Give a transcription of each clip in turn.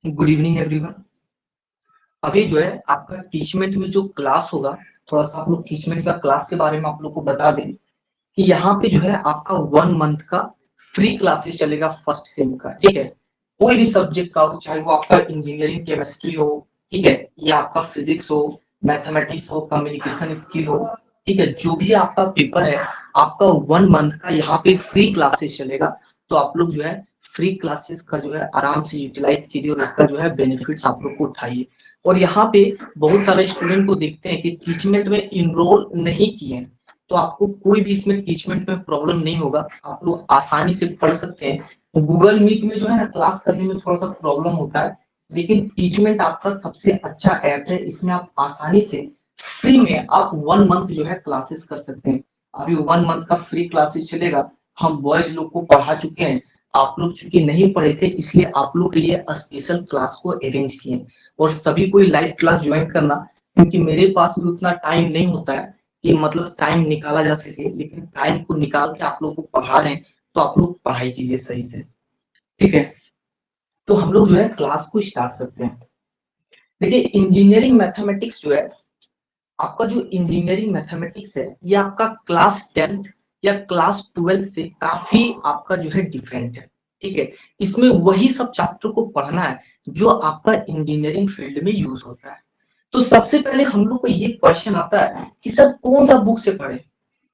Good evening everyone. अभी जो है आपका टीचमेंट में जो क्लास होगा, थोड़ा सा आप लोग टीचमेंट का क्लास के बारे में आप लोग को बता दें कि यहाँ पे जो है आपका 1 मंथ का फ्री क्लासेस चलेगा फर्स्ट सेम का। ठीक है, कोई भी सब्जेक्ट का हो, चाहे वो आपका इंजीनियरिंग केमिस्ट्री हो, ठीक है, या आपका फिजिक्स हो, मैथमेटिक्स हो, कम्युनिकेशन स्किल हो, ठीक है, जो भी आपका पेपर है, आपका 1 मंथ का यहाँ पे फ्री क्लासेस चलेगा। तो आप लोग जो है फ्री क्लासेस का जो है आराम से यूटिलाइज कीजिए और इसका जो है बेनिफिट्स आप लोग को उठाइए। और यहाँ पे बहुत सारे स्टूडेंट को देखते हैं कि टीचमेंट में इनरोल नहीं किए हैं, तो आपको कोई भी इसमें टीचमेंट में प्रॉब्लम नहीं होगा, आप लोग आसानी से पढ़ सकते हैं। गूगल मीट में जो है ना क्लास करने में थोड़ा सा प्रॉब्लम होता है, लेकिन टीचमेंट आपका सबसे अच्छा ऐप है। इसमें आप आसानी से फ्री में आप 1 मंथ जो है क्लासेस कर सकते हैं। अभी 1 मंथ का फ्री क्लासेस चलेगा। हम बॉयज लोग को पढ़ा चुके हैं, आप लोग चूंकि नहीं पढ़े थे इसलिए आप लोग के लिए स्पेशल क्लास को अरेंज किए। और सभी को लाइव क्लास ज्वाइन करना, क्योंकि मेरे पास भी उतना टाइम नहीं होता है कि मतलब टाइम निकाला जा सके, लेकिन टाइम को निकाल के आप लोग को पढ़ा रहे हैं तो आप लोग पढ़ाई कीजिए सही से। ठीक है, तो हम लोग जो है क्लास को स्टार्ट करते हैं। देखिए, इंजीनियरिंग मैथमेटिक्स जो है, आपका जो इंजीनियरिंग मैथमेटिक्स है ये आपका क्लास 10th या क्लास 12 से काफी आपका जो है डिफरेंट है। ठीक है, इसमें वही सब चैप्टर को पढ़ना है जो आपका इंजीनियरिंग फील्ड में यूज होता है। तो सबसे पहले हम लोग को ये क्वेश्चन आता है कि सर कौन सा बुक से पढ़े।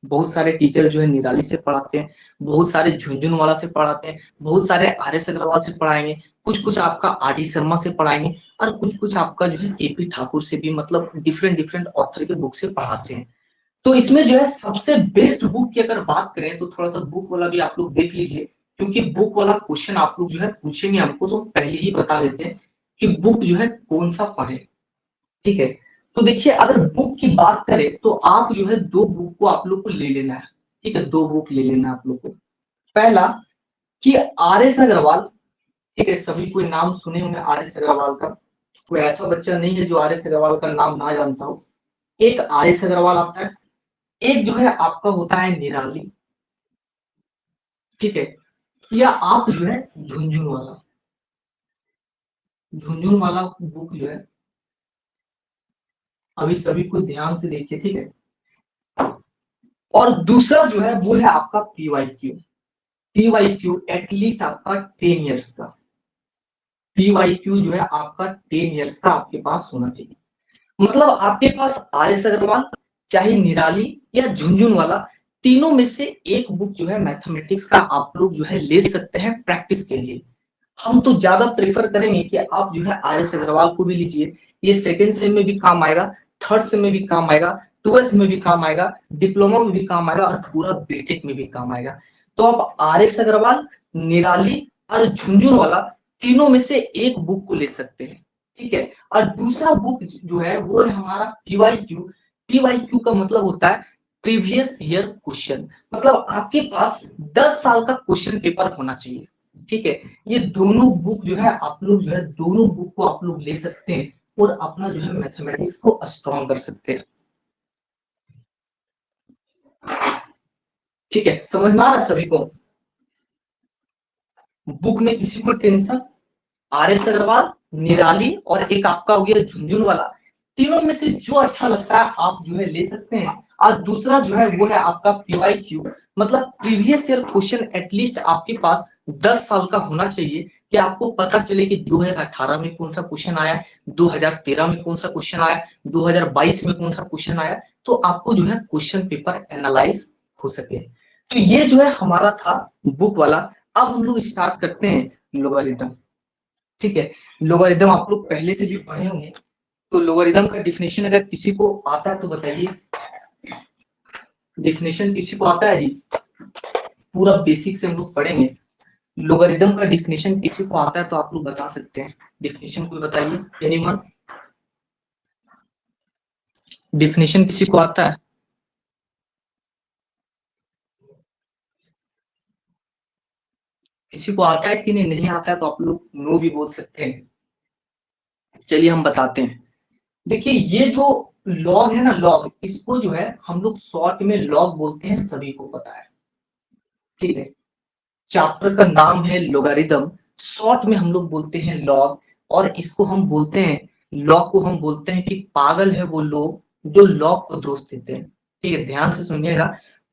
बहुत सारे टीचर जो है निराली से पढ़ाते हैं, बहुत सारे झुंझुनवाला से पढ़ाते हैं, बहुत सारे आर एस अग्रवाल से पढ़ाएंगे, कुछ कुछ आपका आर डी शर्मा से पढ़ाएंगे, और कुछ कुछ आपका जो है ए पी ठाकुर से भी, मतलब डिफरेंट डिफरेंट ऑथर के बुक से पढ़ाते हैं। तो इसमें जो है सबसे बेस्ट बुक की अगर बात करें तो थोड़ा सा बुक वाला भी आप लोग देख लीजिए, क्योंकि बुक वाला क्वेश्चन आप लोग जो है पूछेंगे हमको तो पहले ही बता देते हैं कि बुक जो है कौन सा पढ़े। ठीक है, तो देखिए अगर बुक की बात करें तो आप जो है दो बुक को आप लोग को ले लेना है। ठीक है, दो बुक ले लेना है आप लोग को। पहला कि आर एस अग्रवाल। ठीक है, सभी कोई नाम सुने होंगे आर एस अग्रवाल का, कोई ऐसा बच्चा नहीं है जो आर एस अग्रवाल का नाम ना जानता हो। एक आर एस अग्रवाल आता है, एक जो है आपका होता है निराली। ठीक है, या आप जो है झुंझुन वाला बुक जो है अभी सभी को ध्यान से देखिए। ठीक है, और दूसरा जो है वो है आपका पीवाईक्यू। पीवाईक्यू एटलीस्ट आपका 10 इयर्स का। पीवाईक्यू जो है आपका 10 इयर्स का आपके पास होना चाहिए। मतलब आपके पास आर एस अग्रवाल, चाहे निराली या झुंझुन वाला, तीनों में से एक बुक जो है मैथमेटिक्स का आप लोग जो है ले सकते हैं प्रैक्टिस के लिए। हम तो ज्यादा प्रेफर करेंगे कि आप जो है आर एस अग्रवाल को भी लीजिए। ये सेकेंड सेम में भी काम आएगा, थर्ड सेम में भी काम आएगा, 12th में भी काम आएगा, डिप्लोमा में भी काम आएगा, और पूरा बीटेक में भी काम आएगा। तो आप आर एस अग्रवाल, निराली और झुंझुन वाला तीनों में से एक बुक को ले सकते हैं। ठीक है, और दूसरा बुक जो है वो है हमारा पीवाईक्यू। पीवाईक्यू का मतलब होता है प्रीवियस ईयर क्वेश्चन, मतलब आपके पास 10 साल का क्वेश्चन पेपर होना चाहिए। ठीक है, ये दोनों बुक जो है आप लोग जो है दोनों बुक को आप लोग ले सकते हैं और अपना जो है मैथमेटिक्स को स्ट्रॉन्ग कर सकते हैं। ठीक है, समझ में आ रहा है सभी को। बुक में किसी को टेंशन, आर एस अग्रवाल, निराली और एक आपका हो गया झुंझुन वाला, तीनों में से जो अच्छा लगता है आप जो है ले सकते हैं। और दूसरा जो है वो है आपका पीवाईक्यू, मतलब प्रीवियस ईयर क्वेश्चन एटलीस्ट आपके पास 10 साल का होना चाहिए, कि आपको पता चले कि 2018 में कौन सा क्वेश्चन आया, 2013 में कौन सा क्वेश्चन आया, 2022 में कौन सा क्वेश्चन आया, तो आपको जो है क्वेश्चन पेपर एनालाइज हो सके। तो ये जो है हमारा था बुक वाला। अब हम लोग स्टार्ट करते हैं लोगारिथम। ठीक है, लोगारिथम आप लोग पहले से भी पढ़े होंगे, तो लोगारिथम का डिफिनेशन अगर किसी को आता है तो बताइए। डिफिनेशन किसी को आता है जी? पूरा बेसिक से हम लोग पढ़ेंगे। लोगारिथम का डिफिनेशन किसी को आता है तो आप लोग बता सकते हैं। डिफिनेशन कोई बताइए, एनीवन? डिफिनेशन किसी को आता है? किसी को आता है कि नहीं? नहीं आता है तो आप लोग नो भी बोल सकते हैं। चलिए हम बताते हैं। देखिए, ये जो लॉग है ना, लॉग, इसको जो है हम लोग शॉर्ट में लॉग बोलते हैं, सभी को पता है। ठीक है, चैप्टर का नाम है लोगारिदम, शॉर्ट में हम लोग बोलते हैं लॉग, और इसको हम बोलते हैं, लॉग को हम बोलते हैं कि पागल है वो लोग जो लॉग को दोष देते हैं। ठीक है, ध्यान से सुनिएगा,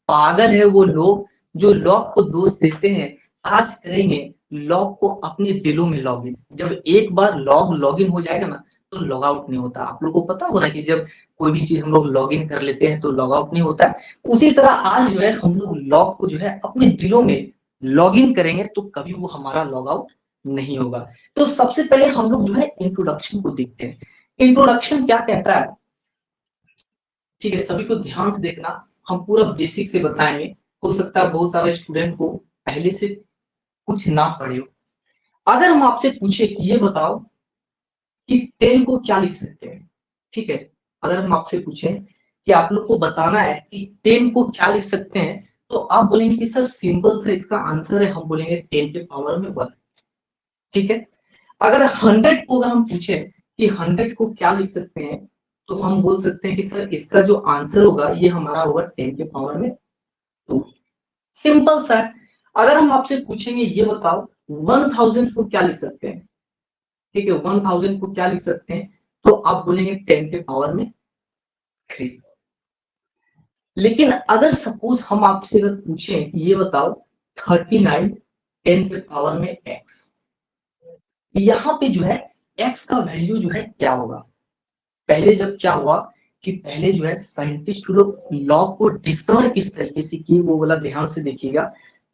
पागल है वो लोग जो लॉग को दोष देते हैं। आज करेंगे लॉग को अपने दिलों में लॉग इन। जब एक बार लॉग इन हो जाएगा ना, तो लॉग आउट नहीं होता। आप लोग को पता होगा कि जब कोई भी चीज हम लोग लॉग इन कर लेते हैं तो लॉग आउट नहीं होता है। उसी तरह आज जो है हम लोग लॉग को जो है अपने दिलों में लॉग इन करेंगे तो कभी वो हमारा लॉग आउट नहीं होगा। तो सबसे पहले हम लोग जो है इंट्रोडक्शन को देखते हैं। इंट्रोडक्शन क्या कहता है, ठीक है, सभी को ध्यान से देखना, हम पूरा बेसिक से बताएंगे। हो सकता है बहुत सारे स्टूडेंट को पहले से कुछ ना पढ़े हो। अगर हम आपसे पूछे कि ये बताओ कि 10 को क्या लिख सकते हैं, ठीक है, अगर हम आपसे पूछें कि आप लोग को बताना है कि 10 को क्या लिख सकते हैं, तो आप बोलेंगे कि सर सिंपल से इसका आंसर है, हम बोलेंगे 10 के पावर में 1। ठीक है, अगर 100 को अगर हम पूछे कि 100 को क्या लिख सकते हैं, तो हम बोल सकते हैं कि सर इसका जो आंसर होगा ये हमारा होगा 10 के पावर में 2। सिंपल सा है। अगर हम आपसे पूछेंगे ये बताओ 1000 को क्या लिख सकते हैं, ठीक है, 1000 को क्या लिख सकते हैं, तो आप बोलेंगे 10 के पावर में 3। लेकिन अगर सपोज हम आपसे अगर पूछें कि ये बताओ 39 10 के पावर में x, यहाँ पे जो है x का वैल्यू जो है क्या होगा। पहले जब क्या हुआ कि पहले जो है साइंटिस्ट लोग लॉ को डिस्कवर किस तरीके से किए, वो वाला ध्यान से देखिएगा।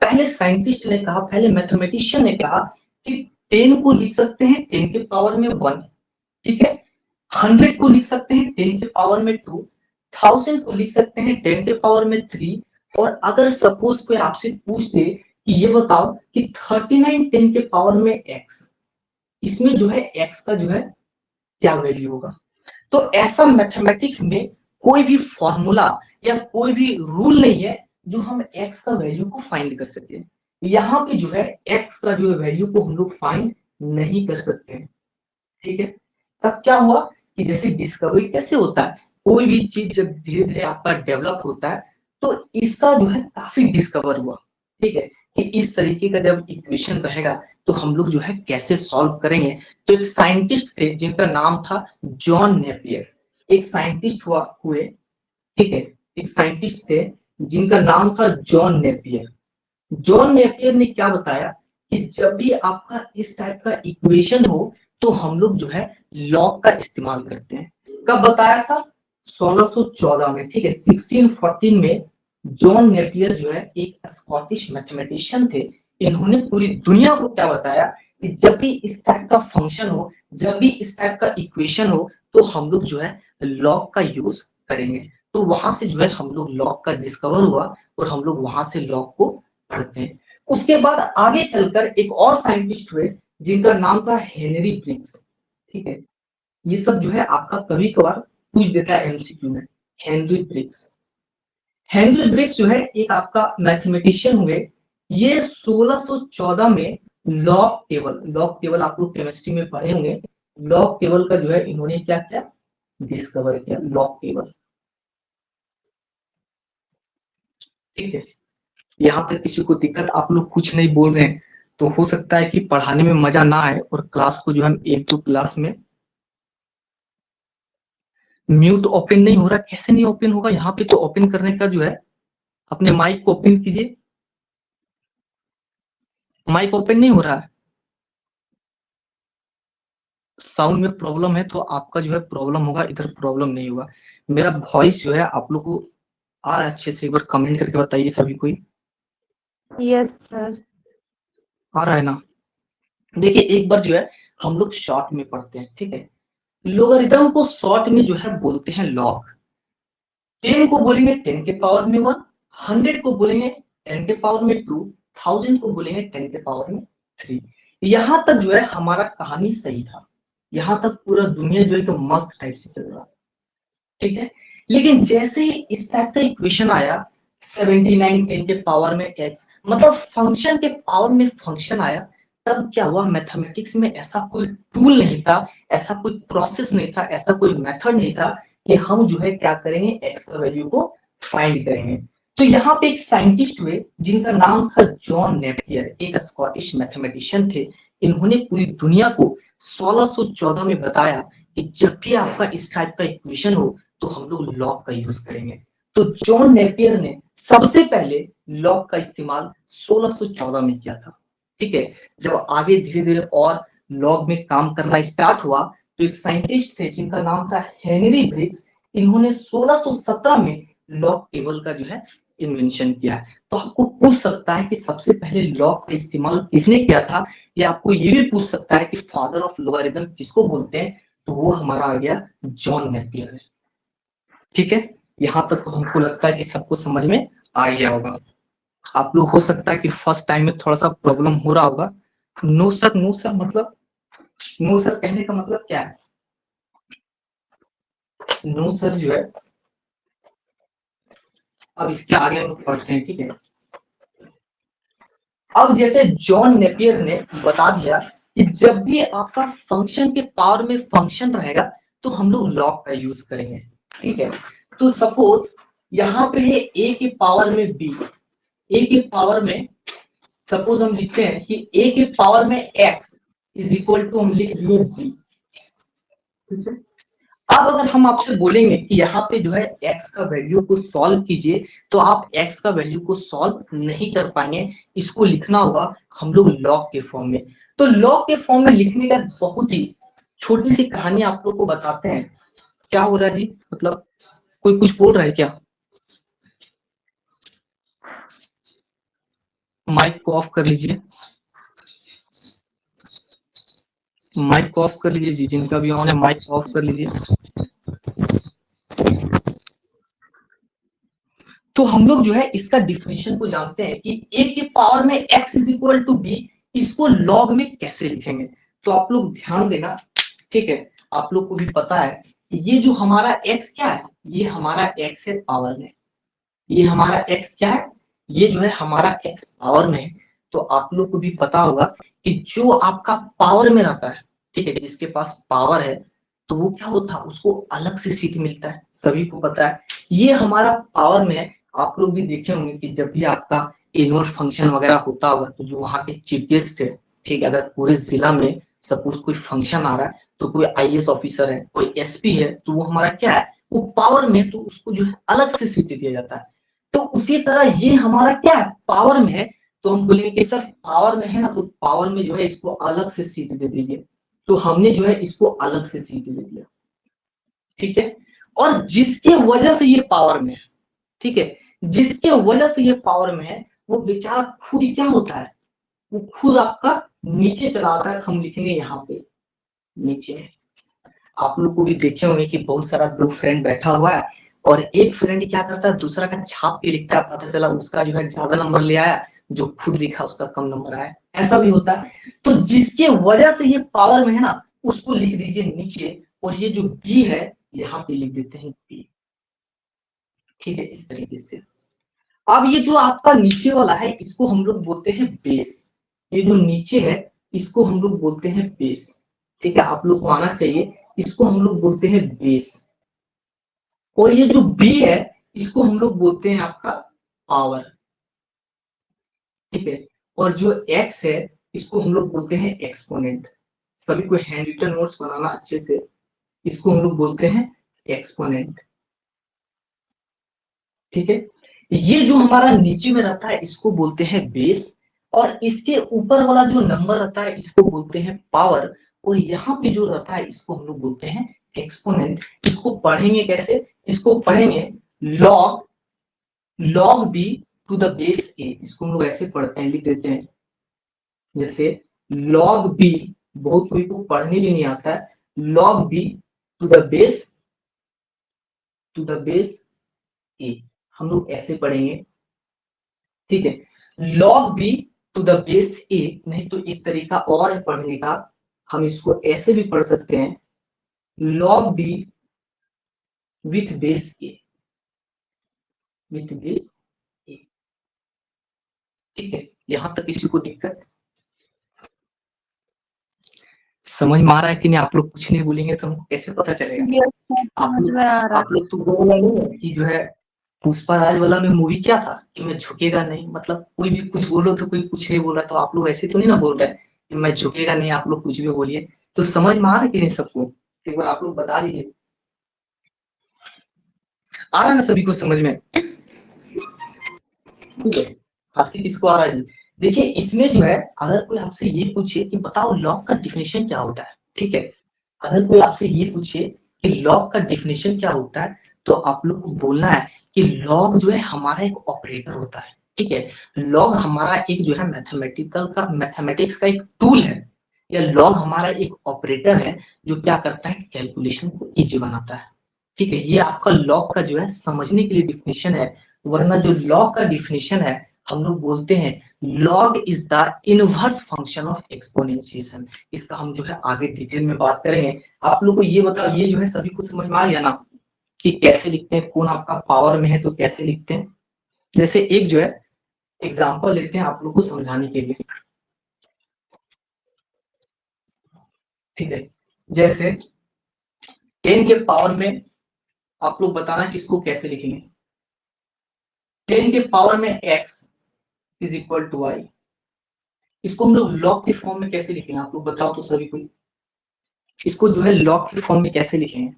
पहले साइंटिस्ट ने कहा, पहले मैथमेटिशियन ने कहा कि 10 को लिख सकते हैं 10 के पावर में 1, ठीक है, 100 को लिख सकते हैं 10 के पावर में 2, 1000 को लिख सकते हैं 10 के पावर में 3। और अगर सपोज कोई आपसे पूछ दे कि ये बताओ कि 39 10 के पावर में x, इसमें जो है x का जो है क्या वैल्यू होगा। तो ऐसा मैथमेटिक्स में कोई भी फॉर्मूला या कोई भी रूल नहीं है जो हम x का वैल्यू को फाइंड कर सके। यहाँ पे जो है x का जो है वैल्यू को हम लोग फाइंड नहीं कर सकते हैं। ठीक है, तब क्या हुआ कि जैसे डिस्कवरी कैसे होता है, कोई भी चीज जब धीरे धीरे आपका डेवलप होता है, तो इसका जो है काफी डिस्कवर हुआ। ठीक है, कि इस तरीके का जब इक्वेशन रहेगा तो हम लोग जो है कैसे सॉल्व करेंगे। तो एक साइंटिस्ट थे जिनका नाम था जॉन नेपियर, एक साइंटिस्ट हुए, ठीक है, एक साइंटिस्ट थे जिनका नाम था जॉन नेपियर। जॉन नेपियर ने क्या बताया कि जब भी आपका इस टाइप का इक्वेशन हो तो हम लोग जो है लॉग का इस्तेमाल करते हैं। कब बताया था, 1614 में, ठीक है, 1614 में जॉन नेपियर जो है एक स्कॉटिश मैथमेटिशियन थे। इन्होंने पूरी दुनिया को क्या बताया कि जब भी इस टाइप का फंक्शन हो, जब भी इस टाइप का इक्वेशन हो, तो हम लोग जो है लॉग का यूज करेंगे। तो वहां से जो है हम लोग लॉग का डिस्कवर हुआ और हम लोग वहां से लॉग को पढ़ते हैं। उसके बाद आगे चलकर एक और साइंटिस्ट हुए जिनका नाम था हेनरी ब्रिग्स। ठीक है, ये सब जो है आपका कभी कभार पूछ देता है एमसीक्यू में। हेनरी ब्रिग्स, हेनरी ब्रिग्स जो है एक आपका मैथमेटिशियन हुए। ये 1614 में लॉग टेबल आप लोग केमिस्ट्री में पढ़े होंगे, लॉग टेबल का जो है इन्होंने क्या किया, डिस्कवर किया लॉग टेबल। ठीक है, यहाँ तक किसी को दिक्कत, आप लोग कुछ नहीं बोल रहे हैं, तो हो सकता है कि पढ़ाने में मजा ना आए और क्लास को जो हम एक दो क्लास में। म्यूट ओपन नहीं हो रहा, कैसे नहीं ओपन होगा, यहाँ पे तो ओपन करने का जो है, अपने माइक को ओपन कीजिए। माइक ओपन नहीं हो रहा है, साउंड में प्रॉब्लम है तो आपका जो है प्रॉब्लम होगा, इधर प्रॉब्लम नहीं होगा। मेरा वॉइस जो है आप लोग को आ रहा है अच्छे से, एक बार कमेंट करके बताइए सभी कोई। Yes sir. आ रहा है ना। देखिए एक बार जो है हम लोग शॉर्ट में पढ़ते हैं, ठीक है, लोगरिथम को शॉर्ट में जो है बोलते हैं लॉग। 10 को बोलेंगे 10 के पावर में 1, 100 को बोलेंगे 10 के पावर में 2, 1000 को बोलेंगे 10 के पावर में 3। यहां तक जो है हमारा कहानी सही था, यहां तक पूरा दुनिया जो है तो मस्त टाइप से चल रहा, ठीक है। लेकिन जैसे ही इस टाइप का इक्वेशन आया 79 10 के पावर में x, मतलब फंक्शन के पावर में फंक्शन आया, तब क्या हुआ, मैथमेटिक्स में ऐसा कोई टूल नहीं था, ऐसा कोई प्रोसेस नहीं था, ऐसा कोई मेथड नहीं था कि हम जो है क्या करेंगे, x का वैल्यू को फाइंड करेंगे। तो यहाँ पे एक साइंटिस्ट हुए जिनका नाम था जॉन नेपियर, एक स्कॉटिश मैथमेटिशियन थे। इन्होंने पूरी दुनिया को 1614 में बताया कि जब भी आपका इस टाइप का इक्वेशन हो तो हम लोग लॉग का यूज करेंगे। तो जॉन नेपियर ने सबसे पहले लॉग का इस्तेमाल 1614 में किया था। ठीक है, जब आगे धीरे धीरे और लॉग में काम करना स्टार्ट हुआ तो एक साइंटिस्ट थे जिनका नाम था हेनरी ब्रिग्स। इन्होंने 1617 में लॉग टेबल का जो है इन्वेंशन किया है। तो आपको पूछ सकता है कि सबसे पहले लॉग का इस्तेमाल किसने किया था, या आपको ये भी पूछ सकता है कि फादर ऑफ लोगारिथम किसको बोलते हैं, तो वो हमारा आ गया जॉन नेपियर है। ठीक है, यहाँ तक तो हमको लगता है कि सबको समझ में आ गया होगा। आप लोग हो सकता है कि फर्स्ट टाइम में थोड़ा सा प्रॉब्लम हो रहा होगा। नो सर, नो सर मतलब, नो सर कहने का मतलब क्या है? नो सर जो है, अब इसके आगे हम लोग पढ़ते हैं। ठीक है, अब जैसे जॉन नेपियर ने बता दिया कि जब भी आपका फंक्शन के पावर में फंक्शन रहेगा तो हम लोग लॉग का यूज करेंगे। ठीक है, तो सपोज यहाँ पे है a के पावर में b, a के पावर में सपोज हम लिखते हैं कि a के पावर में x इज इक्वल टू हम लिख दिए b। ठीक है, अब अगर हम आपसे बोलेंगे कि यहाँ पे जो है x का वैल्यू को सॉल्व कीजिए, तो आप x का वैल्यू को सॉल्व नहीं कर पाएंगे। इसको लिखना होगा हम लोग लॉग के फॉर्म में। तो लॉग के फॉर्म में लिखने का बहुत ही छोटी सी कहानी आप लोग को बताते हैं। क्या हो रहा है जी, मतलब कोई कुछ बोल रहा है क्या? माइक को ऑफ कर लीजिए, माइक को ऑफ कर लीजिए जी, जिनका भी ऑन है माइक को ऑफ कर लीजिए। तो हम लोग जो है इसका डिफिनेशन को जानते हैं कि a के पावर में x is equal to b, इसको लॉग में कैसे लिखेंगे। तो आप लोग ध्यान देना। ठीक है, आप लोग को भी पता है कि ये जो हमारा x क्या है, ये हमारा x है पावर में, ये हमारा x क्या है, ये जो है हमारा x पावर में है। तो आप लोग को भी पता होगा कि जो आपका पावर में रहता है, ठीक है, जिसके पास पावर है तो वो क्या होता है, उसको अलग से सीट मिलता है, सभी को पता है। ये हमारा पावर में है। आप लोग भी देखे होंगे कि जब भी आपका एनुअल फंक्शन वगैरह होता होगा तो जो वहाँ के चीफ गेस्ट है, ठीक है, अगर पूरे जिला में सपोज कोई फंक्शन आ रहा है तो कोई आईएएस ऑफिसर है, कोई एसपी है, तो वो हमारा क्या है, वो पावर में, तो उसको जो है अलग से सीट दिया जाता है। तो उसी तरह ये हमारा क्या है, पावर में है। तो हम बोलेंगे कि सर पावर में है ना, तो पावर में जो है इसको अलग से सीट दे दीजिए। तो हमने जो है इसको अलग से सीट दे दिया। ठीक है, और जिसके वजह से ये पावर में है, ठीक है, जिसके वजह से ये पावर में है, वो बेचारा खुद क्या होता है, वो खुद आपका नीचे चला आता है। हम लिखेंगे यहाँ पे नीचे। आप लोग को भी देखे होंगे कि बहुत सारा दो फ्रेंड बैठा हुआ है और एक फ्रेंड क्या करता है, दूसरा का छाप के लिखता है, पता चला उसका जो है ज्यादा नंबर ले आया, जो खुद लिखा उसका कम नंबर आया। ऐसा भी होता है। तो जिसके वजह से ये पावर में है ना, उसको लिख दीजिए नीचे, और ये जो बी है यहाँ पे लिख देते हैं बी। ठीक है, इस तरीके से। अब ये जो आपका नीचे वाला है इसको हम लोग बोलते हैं बेस। ये जो नीचे है इसको हम लोग बोलते हैं बेस। ठीक है, आप लोग को आना चाहिए, इसको हम लोग बोलते हैं बेस। और ये जो बी है इसको हम लोग बोलते हैं आपका पावर। ठीक है, और जो एक्स है इसको हम लोग बोलते हैं एक्सपोनेंट। सभी को हैंड रिटन नोट्स बनाना अच्छे से। इसको हम लोग बोलते हैं एक्सपोनेंट। ठीक है, ये जो हमारा नीचे में रहता है इसको बोलते हैं बेस, और इसके ऊपर वाला जो नंबर रहता है इसको बोलते हैं पावर, और यहाँ पे जो रहता है इसको हम लोग बोलते हैं एक्सपोनेंट। इसको पढ़ेंगे कैसे, इसको पढ़ेंगे log, log b to the base a. इसको हम लोग ऐसे पढ़ते हैं, लिख देते हैं जैसे लॉग बी, बहुत कोई को पढ़ने भी नहीं आता है, log b to the base, to the base a, हम लोग ऐसे पढ़ेंगे। ठीक है, log b to the base a. नहीं तो एक तरीका और है पढ़ने का, हम इसको ऐसे भी पढ़ सकते हैं, log b with base a, with base a. ठीक है, यहां तक किसी को दिक्कत समझ में आ रहा है कि नहीं? आप लोग कुछ नहीं बोलेंगे तो हमको कैसे पता चलेगा? यस सर, आप समझ लोग में आ रहा आप लोग तो बोल रहे हैं कि जो है पुष्पा राज वाला में मूवी क्या था कि मैं झुकेगा नहीं, मतलब कोई भी कुछ बोलो तो कोई कुछ नहीं बोल रहा, तो आप लोग ऐसे तो नहीं ना बोल रहे कि मैं झुकेगा नहीं, आप लोग कुछ भी बोलिए। तो समझ में आ रहा है कि नहीं सबको? एक बार आप लोग बता दीजिए, आ रहा है ना सभी को समझ में? ठीक है, हंसी किसको आ रहा है जी? देखिए इसमें जो है, अगर कोई आपसे ये पूछे कि बताओ लॉग का डिफिनेशन क्या होता है, ठीक है, अगर कोई आपसे ये पूछे कि लॉग का डिफिनेशन क्या होता है, तो आप लोग को बोलना है कि लॉग जो है हमारा एक ऑपरेटर होता है, ठीक है। लॉग हमारा एक जो है मैथमेटिक्स का एक टूल है, या लॉग हमारा एक ऑपरेटर है जो क्या करता है, कैलकुलेशन को इजी बनाता है, ठीक है। ये आपका लॉग का जो है समझने के लिए डिफिनेशन है। वरना जो लॉग का डिफिनेशन है, हम लोग बोलते हैं log is the inverse function of exponentiation. इसका हम जो है आगे डिटेल में बात करेंगे। आप लोग को ये बताओ, ये जो है सभी को समझ में आ गया ना कि कैसे लिखते हैं, कौन आपका पावर में है तो कैसे लिखते हैं? जैसे एक जो है एग्जांपल लेते हैं आप लोग को समझाने के लिए, ठीक है। जैसे 10 के पावर में आप लोग बताना कि इसको कैसे लिखेंगे। 10 के पावर में x is equal to y, इसको हम लोग लॉग के फॉर्म में कैसे लिखेंगे, आप लोग बताओ तो सभी को, इसको जो है लॉग के फॉर्म में कैसे लिखेंगे?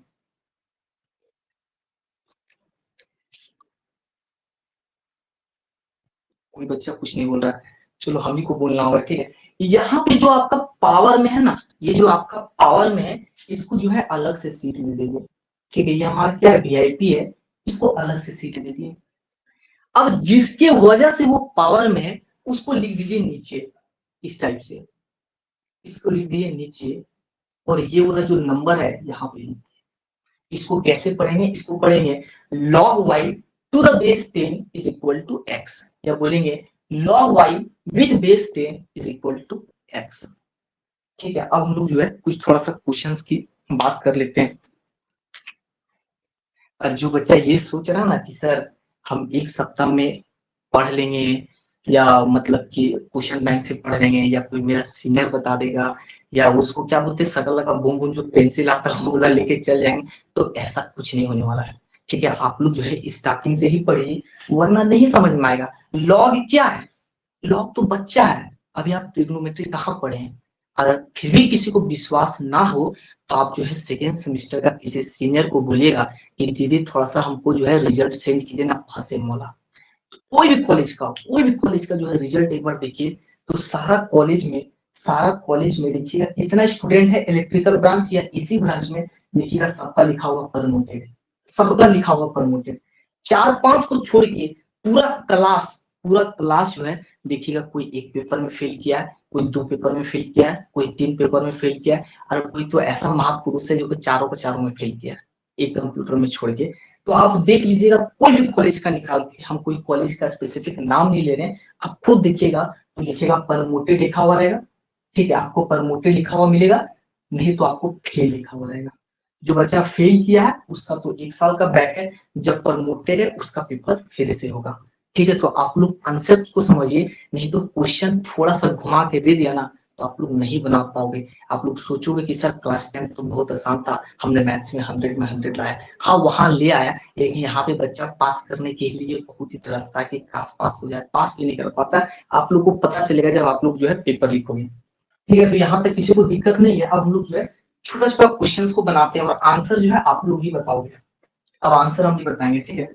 कोई बच्चा कुछ नहीं बोल रहा है, चलो हम ही को बोलना होगा, ठीक है। यहाँ पे जो आपका पावर में है ना, ये जो आपका पावर में है, इसको जो है अलग से सीट दे दीजिए, ठीक है। ये हमारा क्या है, वीआईपी है, इसको अलग से सीट दे दिए। अब जिसके वजह से वो पावर में है, उसको लिख दीजिए नीचे, इस टाइप से, इसको लिख दीजिए नीचे, और ये वाला जो नंबर है यहाँ पे, इसको कैसे पढ़ेंगे, इसको पढ़ेंगे log y to the base 10 is equal to x, या बोलेंगे log y with base 10 is equal to x, ठीक है। अब हम लोग जो है कुछ थोड़ा सा क्वेश्चंस की बात कर लेते हैं। और जो बच्चा ये सोच रहा ना कि सर हम एक सप्ताह में पढ़ लेंगे, या मतलब कि क्वेश्चन बैंक से पढ़ लेंगे, या कोई मेरा सीनियर बता देगा, या उसको क्या बोलते हैं सकल का बूम बूम जो पेंसिल आता है वो लेके चल जाएंगे, तो ऐसा कुछ नहीं होने वाला है, ठीक है। आप लोग जो है स्टार्टिंग से ही पढ़िए, वरना नहीं समझ में आएगा। लॉग क्या है, लॉग तो बच्चा है, अभी आप ट्रिग्नोमेट्री कहाँ पढ़े हैं। अगर फिर भी किसी को विश्वास ना हो, तो आप जो है सेकेंड सेमेस्टर का किसी सीनियर को बोलिएगा कि दीदी थोड़ा सा हमको जो है रिजल्ट सेंड कीजिए ना, फंसे मोला। कोई भी कॉलेज का जो है रिजल्ट एक बार देखिए, तो सारा कॉलेज में देखिएगा कितना स्टूडेंट है इलेक्ट्रिकल ब्रांच या इसी ब्रांच में, देखिएगा सबका लिखा हुआ प्रमोटेड, सबका लिखा हुआ प्रमोटेड। 4-5 को छोड़ के पूरा क्लास जो है देखिएगा, कोई एक पेपर में फेल किया है, कोई 2 पेपर में फेल किया है, कोई 3 पेपर में फेल किया है, और कोई तो ऐसा महापुरुष है जो कि चारों के चारों में फेल किया है, एक कंप्यूटर में छोड़ के। तो आप देख लीजिएगा कोई भी कॉलेज का निकाल के, हम कोई कॉलेज का स्पेसिफिक नाम नहीं ले रहे हैं, आप खुद देखिएगा तो लिखेगा प्रमोटेड लिखा हुआ रहेगा, ठीक है, आपको प्रमोटेड लिखा हुआ मिलेगा, नहीं तो आपको फेल लिखा हुआ रहेगा। जो बच्चा फेल किया है उसका तो 1 साल का बैक है, जब प्रमोटेड है उसका पेपर फिर से होगा, ठीक है। तो आप लोग कंसेप्ट को समझिए, नहीं तो क्वेश्चन थोड़ा सा घुमा के दे दिया ना, तो आप लोग नहीं बना पाओगे। आप लोग सोचोगे कि सर क्लास 10 तो बहुत आसान था, हमने मैथ्स में 100 में 100 लाया, हाँ वहां ले आया, लेकिन यहाँ पे बच्चा पास करने के लिए बहुत ही तरसता है कि काश पास हो जाए, पास भी नहीं कर पाता। आप लोग को पता चलेगा जब आप लोग जो है पेपर लिखोगे, ठीक है। तो यहाँ पे किसी को दिक्कत नहीं है, अब हम लोग जो है छोटा छोटा क्वेश्चन को बनाते हैं, और आंसर जो है आप लोग ही बताओगे। अब आंसर हम नहीं बताएंगे, ठीक है।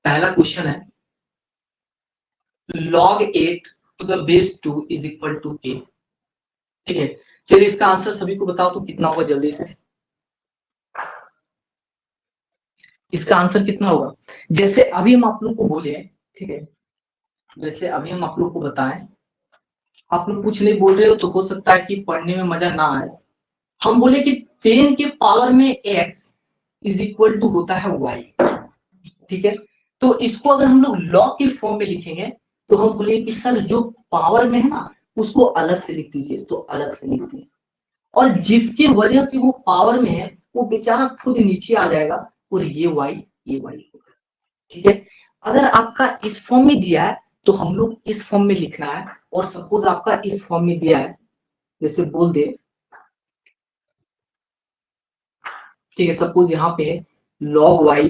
पहला क्वेश्चन है log 8 to the base 2 is equal to a, ठीक है। चलिए इसका आंसर सभी को बताओ तो कितना होगा जल्दी से, इसका आंसर कितना होगा? जैसे अभी हम आप लोग को बोले, ठीक है, जैसे अभी हम आप लोग को बताएं, आप लोग कुछ नहीं बोल रहे हो तो हो सकता है कि पढ़ने में मजा ना आए। हम बोले कि 10 के पावर में x इज इक्वल टू होता है y, ठीक है। तो इसको अगर हम लोग लॉग के फॉर्म में लिखेंगे, तो हम बोलेंगे कि सर जो पावर में है ना उसको अलग से लिख दीजिए, तो अलग से लिख दिए, और जिसकी वजह से वो पावर में है वो बेचारा खुद नीचे आ जाएगा, और ये y होगा, ठीक है। अगर आपका इस फॉर्म में दिया है तो हम लोग इस फॉर्म में लिखना है, और सपोज आपका इस फॉर्म में दिया है, जैसे बोल दे ठीक है, सपोज यहाँ पे log y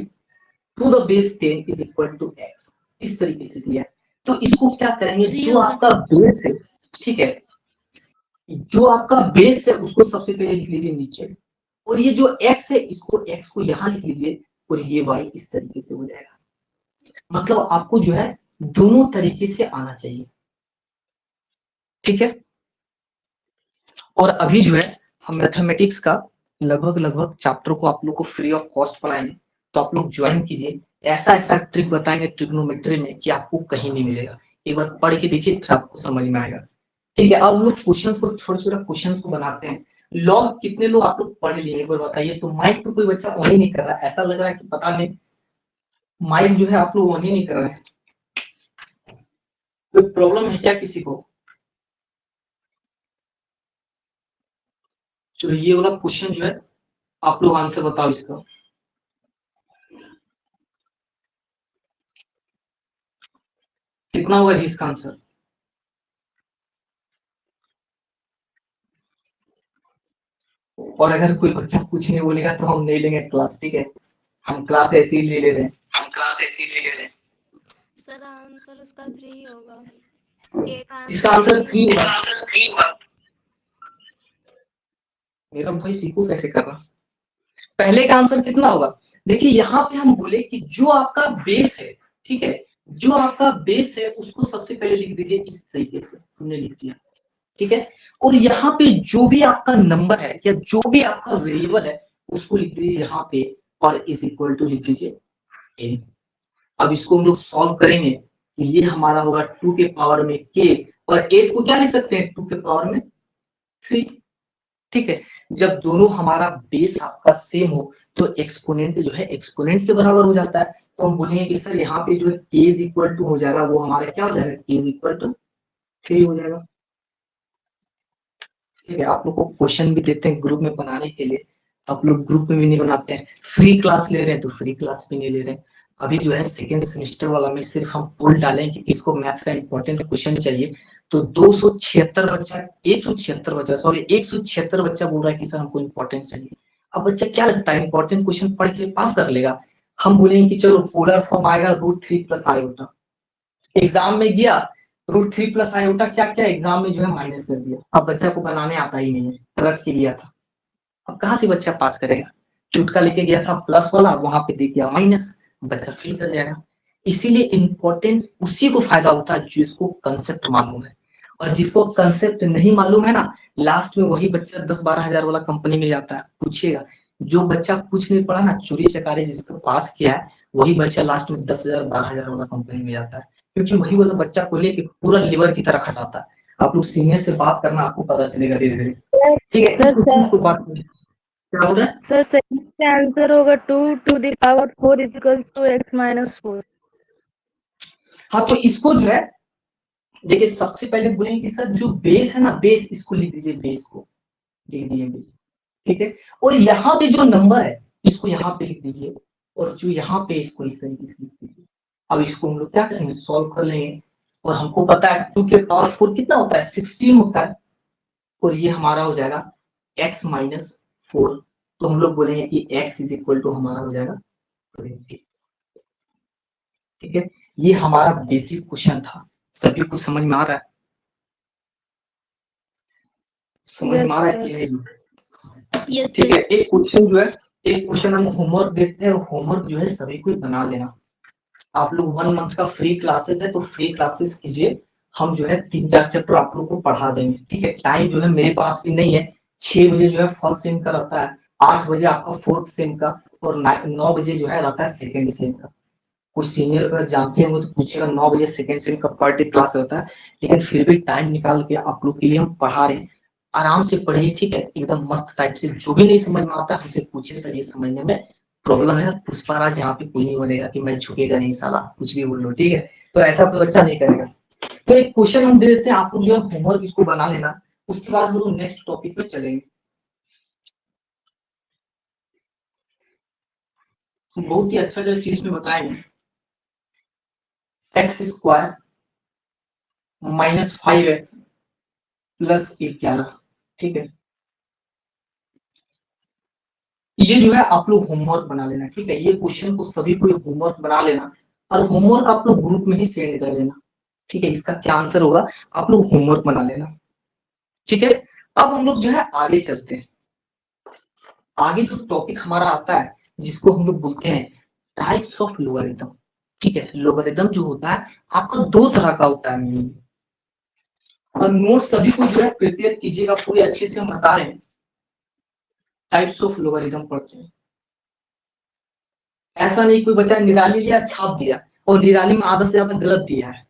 to the base 10 is equal to x, इस तरीके से दिया है। तो इसको क्या करेंगे, जो आपका बेस है, ठीक है, जो आपका बेस है उसको सबसे पहले लिख लीजिए नीचे, और ये जो x है इसको x को यहाँ लिख लीजिए, और ये y इस तरीके से हो जाएगा। मतलब आपको जो है दोनों तरीके से आना चाहिए, ठीक है। और अभी जो है हम मैथमेटिक्स का लगभग चैप्टर को आप लोग को फ्री ऑफ कॉस्ट पढ़ाएंगे, तो आप लोग ज्वाइन कीजिए। ऐसा ऐसा ट्रिक बताएंगे ट्रिग्नोमेट्री में कि आपको कहीं नहीं मिलेगा। एक बार पढ़ के देखिए, फिर आपको समझ में आएगा, ठीक है। अब हम लोग क्वेश्चंस को छोटा-छोटा क्वेश्चंस को बनाते हैं। लॉग कितने लोग आप लोग पढ़ लिए एक बार बताइए। तो माइक तो कोई बच्चा ऑन ही नहीं कर रहा है, ऐसा लग रहा है कि पता नहीं माइक जो है आप लोग ऑन ही नहीं कर रहे हैं। कोई प्रॉब्लम है क्या किसी को? चलो ये वाला क्वेश्चन जो है आप लोग आंसर बताओ इसका। कितना होगा जी इसका आंसर? और अगर कोई बच्चा कुछ नहीं बोलेगा तो हम नहीं लेंगे क्लास, ठीक है। हम क्लास ऐसे ही ले रहे हैं। सर आंसर उसका 3 होगा। इसका आंसर 3 होगा। मेरा वॉइस इको कैसे कर रहा? पहले का आंसर कितना होगा? देखिए यहाँ पे हम बोले कि जो आपका बेस है, ठीक है, जो आपका बेस है उसको सबसे पहले लिख दीजिए इस तरीके से, हमने लिख दिया, ठीक है। और यहाँ पे जो भी आपका नंबर है या जो भी आपका वेरिएबल है उसको लिख दीजिए यहाँ पे, और इज इक्वल टू लिख दीजिए a। अब इसको हम लोग सॉल्व करेंगे तो ये हमारा होगा 2 के पावर में k, और 8 को क्या लिख सकते हैं 2 के पावर में 3, ठीक है। जब दोनों हमारा बेस आपका सेम हो तो एक्सपोनेंट जो है एक्सपोनेंट के बराबर हो जाता है। तो हम बोलेंगे कि सर यहाँ पे जो है k इज इक्वल टू हो जाएगा, वो हमारा क्या हो जाएगा, k इज इक्वल टू 3 हो जाएगा, ठीक है। आप लोग को क्वेश्चन भी देते हैं ग्रुप में बनाने के लिए, आप लोग ग्रुप में भी नहीं बनाते हैं। फ्री क्लास ले रहे हैं तो फ्री क्लास भी नहीं ले रहे हैं। अभी जो है सेकेंड सेमेस्टर वाला में सिर्फ हम पोल डालें कि किसको मैथ्स का इंपॉर्टेंट क्वेश्चन चाहिए, तो 276 बच्चा 176 बच्चा सॉरी 176 बच्चा बोल रहा है कि सर हमको इंपॉर्टेंट चाहिए। अब बच्चा क्या लगता है इंपॉर्टेंट क्वेश्चन पढ़ के पास कर लेगा? हम बोलेंगे कि चलो पोलर फॉर्म आएगा √3 प्लस आयोटा, एग्जाम में गया √3 प्लस आयोटा क्या क्या एग्जाम में जो है माइनस कर दिया। अब बच्चा को बनाने आता ही नहीं है, रट के गया था, अब कहाँ से बच्चा पास करेगा? चुटका लेके गया था प्लस वाला, वहां पे दे दिया माइनस, बच्चा फेल कर जाएगा। इसीलिए इंपॉर्टेंट उसी को फायदा होता है जिसको कंसेप्ट मालूम है, और जिसको कंसेप्ट नहीं मालूम है ना, लास्ट में वही बच्चा 10-12 हजार वाला कंपनी में जाता है। पूछिएगा, जो बच्चा कुछ नहीं पढ़ा ना, चोरी चकारी जिसको पास किया है, वही बच्चा लास्ट में 10,000 12,000 वाला कंपनी में जाता है, क्योंकि वही वाला बच्चा को लेके पूरा लीवर की तरह खटाता है। आप लोग सीनियर से बात करना, आपको पता चलेगा धीरे धीरे, ठीक है। इस क्वेश्चन को बात करें, क्या हो रहा है सर सेकंड का आंसर होगा 2 to the power 4 is equals to x minus 4। हाँ, तो इसको जो है देखिए सबसे पहले बोलेंगे कि सर जो बेस है ना, बेस इसको लिख दीजिए, बेस को लिख दीजिए बेस, ठीक है। और यहाँ पे जो नंबर है इसको यहाँ पे लिख दीजिए, और जो यहाँ पे इसको इस तरीके से लिख दीजिए। अब इसको हम लोग क्या करेंगे, सॉल्व कर लेंगे, और हमको पता है 2 के पावर 4 कितना होता है, 16 होता है, और ये हमारा हो जाएगा x माइनस 4। तो हम लोग बोलेंगे कि x इज इक्वल टू हमारा हो जाएगा 20, ठीक है। ये हमारा बेसिक क्वेश्चन था। सभी को समझ में आ रहा है? समझ में आ रहा है कि नहीं? ठीक है। एक क्वेश्चन जो है, एक क्वेश्चन हम होमवर्क देते हैं, होमवर्क जो है सभी को बना लेना। आप लोग 1 मंथ का फ्री क्लासेस है तो फ्री क्लासेस कीजिए, हम जो है 3-4 चैप्टर आप लोग को पढ़ा देंगे, ठीक है। टाइम जो है मेरे पास भी नहीं है, 6 बजे जो है फर्स्ट सेम का रहता है, 8 बजे आपका फोर्थ सेम का, और 9 बजे जो है रहता है सेकेंड सेम का। कुछ सीनियर अगर जानते हैं वो तो पूछेगा, 9 बजे सेकेंड सेम का पर डे क्लास रहता है, लेकिन फिर भी टाइम निकाल के आप लोग के लिए हम पढ़ा रहे हैं। आराम से पढ़िए, ठीक है, एकदम मस्त टाइप से। जो भी नहीं समझ में आता हमसे पूछे, सर ये समझने में प्रॉब्लम है, पुष्पाराज यहाँ पे कोई नहीं बोलेगा कि मैं झुकेगा नहीं साला, कुछ भी बोल लो, ठीक है। तो ऐसा कोई बच्चा नहीं करेगा। तो एक क्वेश्चन हम दे देते हैं, आप लोग जो है होमवर्क इसको बना लेना, उसके बाद हम लोग नेक्स्ट टॉपिक पे चलेंगे। हम बहुत ही अच्छा जो चीज में बताएंगे, एक्स स्क्वायर -5x + 11, ठीक है। ये जो है आप लोग होमवर्क बना लेना, ठीक है। ये क्वेश्चन को सभी को होमवर्क बना लेना और होमवर्क आप लोग ग्रुप में ही सेंड कर लेना, ठीक है। इसका क्या आंसर होगा आप लोग होमवर्क बना लेना, ठीक है। अब हम लोग जो है आगे चलते हैं। आगे जो टॉपिक हमारा आता है जिसको हम लोग बोलते हैं टाइप्स ऑफ लोगारिथम, ठीक है। लोगारिथम जो होता है आपका दो तरह का होता है, और नोट सभी को जो है प्रिपेयर कीजिएगा पूरे अच्छे से। हम बता रहे हैं टाइप्स ऑफ लोगारिथम पढ़ते हैं। ऐसा नहीं कोई बच्चा निराली लिया छाप दिया और निराली में आधा से ज्यादा गलत दिया है,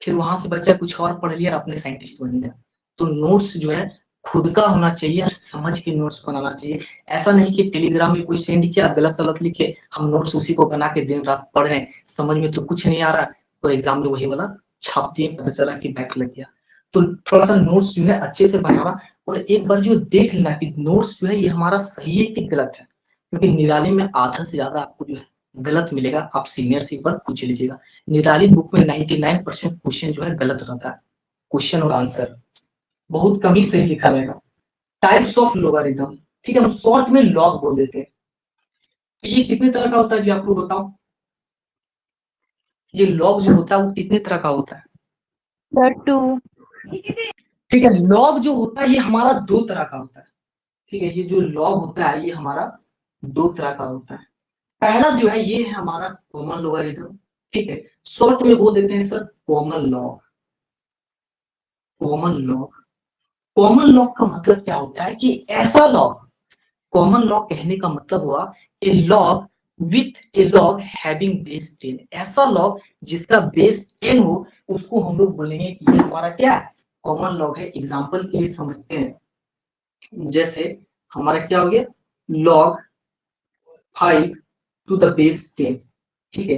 फिर वहां से बच्चा कुछ और पढ़ लिया और अपने साइंटिस्ट बन गया। तो नोट्स जो है खुद का होना चाहिए, समझ के नोट्स बनाना चाहिए। ऐसा नहीं कि टेलीग्राम में कोई सेंड किया गलत सलत लिखे, हम नोट्स उसी को बना के दिन रात पढ़ रहे हैं, समझ में तो कुछ नहीं आ रहा, और एग्जाम में वही वाला छाप दिए, पता चला कि बैक लग गया। तो थोड़ा सा नोट्स जो है अच्छे से बनाना, और एक बार जो देख लेना कि नोट्स जो है ये हमारा सही है कि गलत है, क्योंकि निराली में आधा से ज्यादा आपको जो है गलत मिलेगा। आप सीनियर से एक बार पूछ लीजिएगा, निराली बुक में 99% क्वेश्चन जो है गलत रहता है, क्वेश्चन और आंसर बहुत कम ही सही लिखा रहेगा। टाइप्स ऑफ लोगारिथम, ठीक है, हम शॉर्ट में लॉग बोल देते हैं। तो ये कितने तरह का होता है जी आप लोग बताओ, ये लॉग जो होता है वो कितने तरह का होता है? Sir, 2. ठीक है, लॉग जो होता है ये हमारा दो तरह का होता है, ठीक है। ये जो लॉग होता है ये हमारा दो तरह का होता है। पहला जो है ये है हमारा कॉमन लोगारिथम, ठीक है। शॉर्ट में बोल देते हैं sir common log. Common log, common log का मतलब क्या होता है कि ऐसा लॉग, कॉमन लॉग कहने का मतलब हुआ a log with a log having base 10, ऐसा लॉग जिसका बेस 10 हो उसको हम लोग बोलेंगे कि ये हमारा क्या है, कॉमन लॉग है। एग्जांपल के लिए समझते हैं, जैसे हमारा क्या हो गया लॉग 5 टू द बेस 10, ठीक है।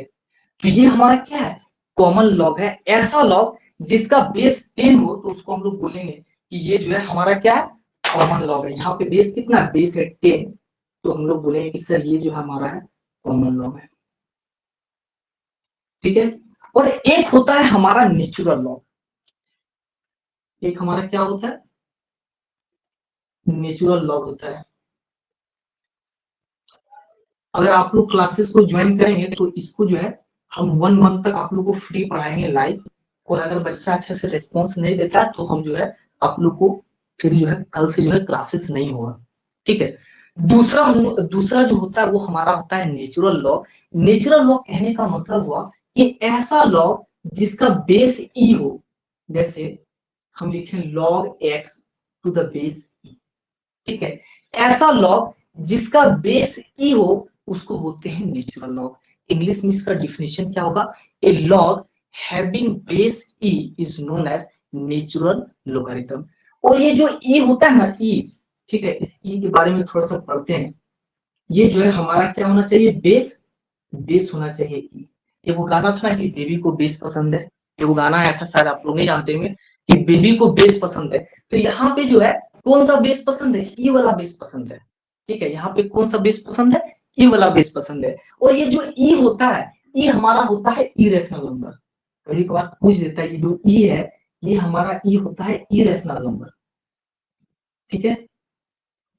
तो ये हमारा क्या है कॉमन लॉग है। ऐसा लॉग जिसका बेस 10 हो तो उसको हम लोग बोलेंगे कि ये जो है हमारा क्या है कॉमन लॉग है। यहाँ पे बेस कितना है, बेस है 10, तो हम लोग बोलेंगे कि सर ये जो हमारा है कॉमन लॉग है, ठीक है। और एक होता है हमारा नेचुरल लॉग, एक हमारा क्या होता है नेचुरल लॉग होता है। अगर आप लोग क्लासेस को ज्वाइन करेंगे तो इसको जो है हम 1 मंथ तक आप लोग को फ्री पढ़ाएंगे लाइव, और अगर बच्चा अच्छे से रिस्पॉन्स नहीं देता तो हम जो है आप लोग को फिर जो है कल से जो है क्लासेस नहीं होगा, ठीक है। दूसरा जो होता है वो हमारा होता है नेचुरल लॉ। नेचुरल लॉ कहने का मतलब हुआ कि ऐसा लॉ जिसका बेस ई हो, जैसे हम लिखें log x to the base e, ठीक है। ऐसा लॉग जिसका बेस ई हो उसको बोलते हैं नेचुरल लॉग। इंग्लिश में इसका डिफिनेशन क्या होगा, a log having base e is known as natural logarithm. और ये जो ई होता है ना ई, ठीक है, इस ई के बारे में थोड़ा सा पढ़ते हैं। ये जो है हमारा क्या होना चाहिए बेस, बेस होना चाहिए ई। ये वो गाना था कि बेबी को बेस पसंद है, ये वो गाना आया था शायद आप लोग नहीं जानते होंगे कि बेबी को बेस पसंद है। तो यहाँ पे जो है कौन सा बेस पसंद है, ई वाला बेस पसंद है, ठीक है। यहाँ पे कौन सा बेस पसंद है, ई वाला बेस पसंद है। और ये जो ई होता है ई हमारा होता है इरेशनल नंबर। कभी कभार पूछ देता है ये जो ई है ये हमारा ई होता है इरेशनल नंबर, ठीक है।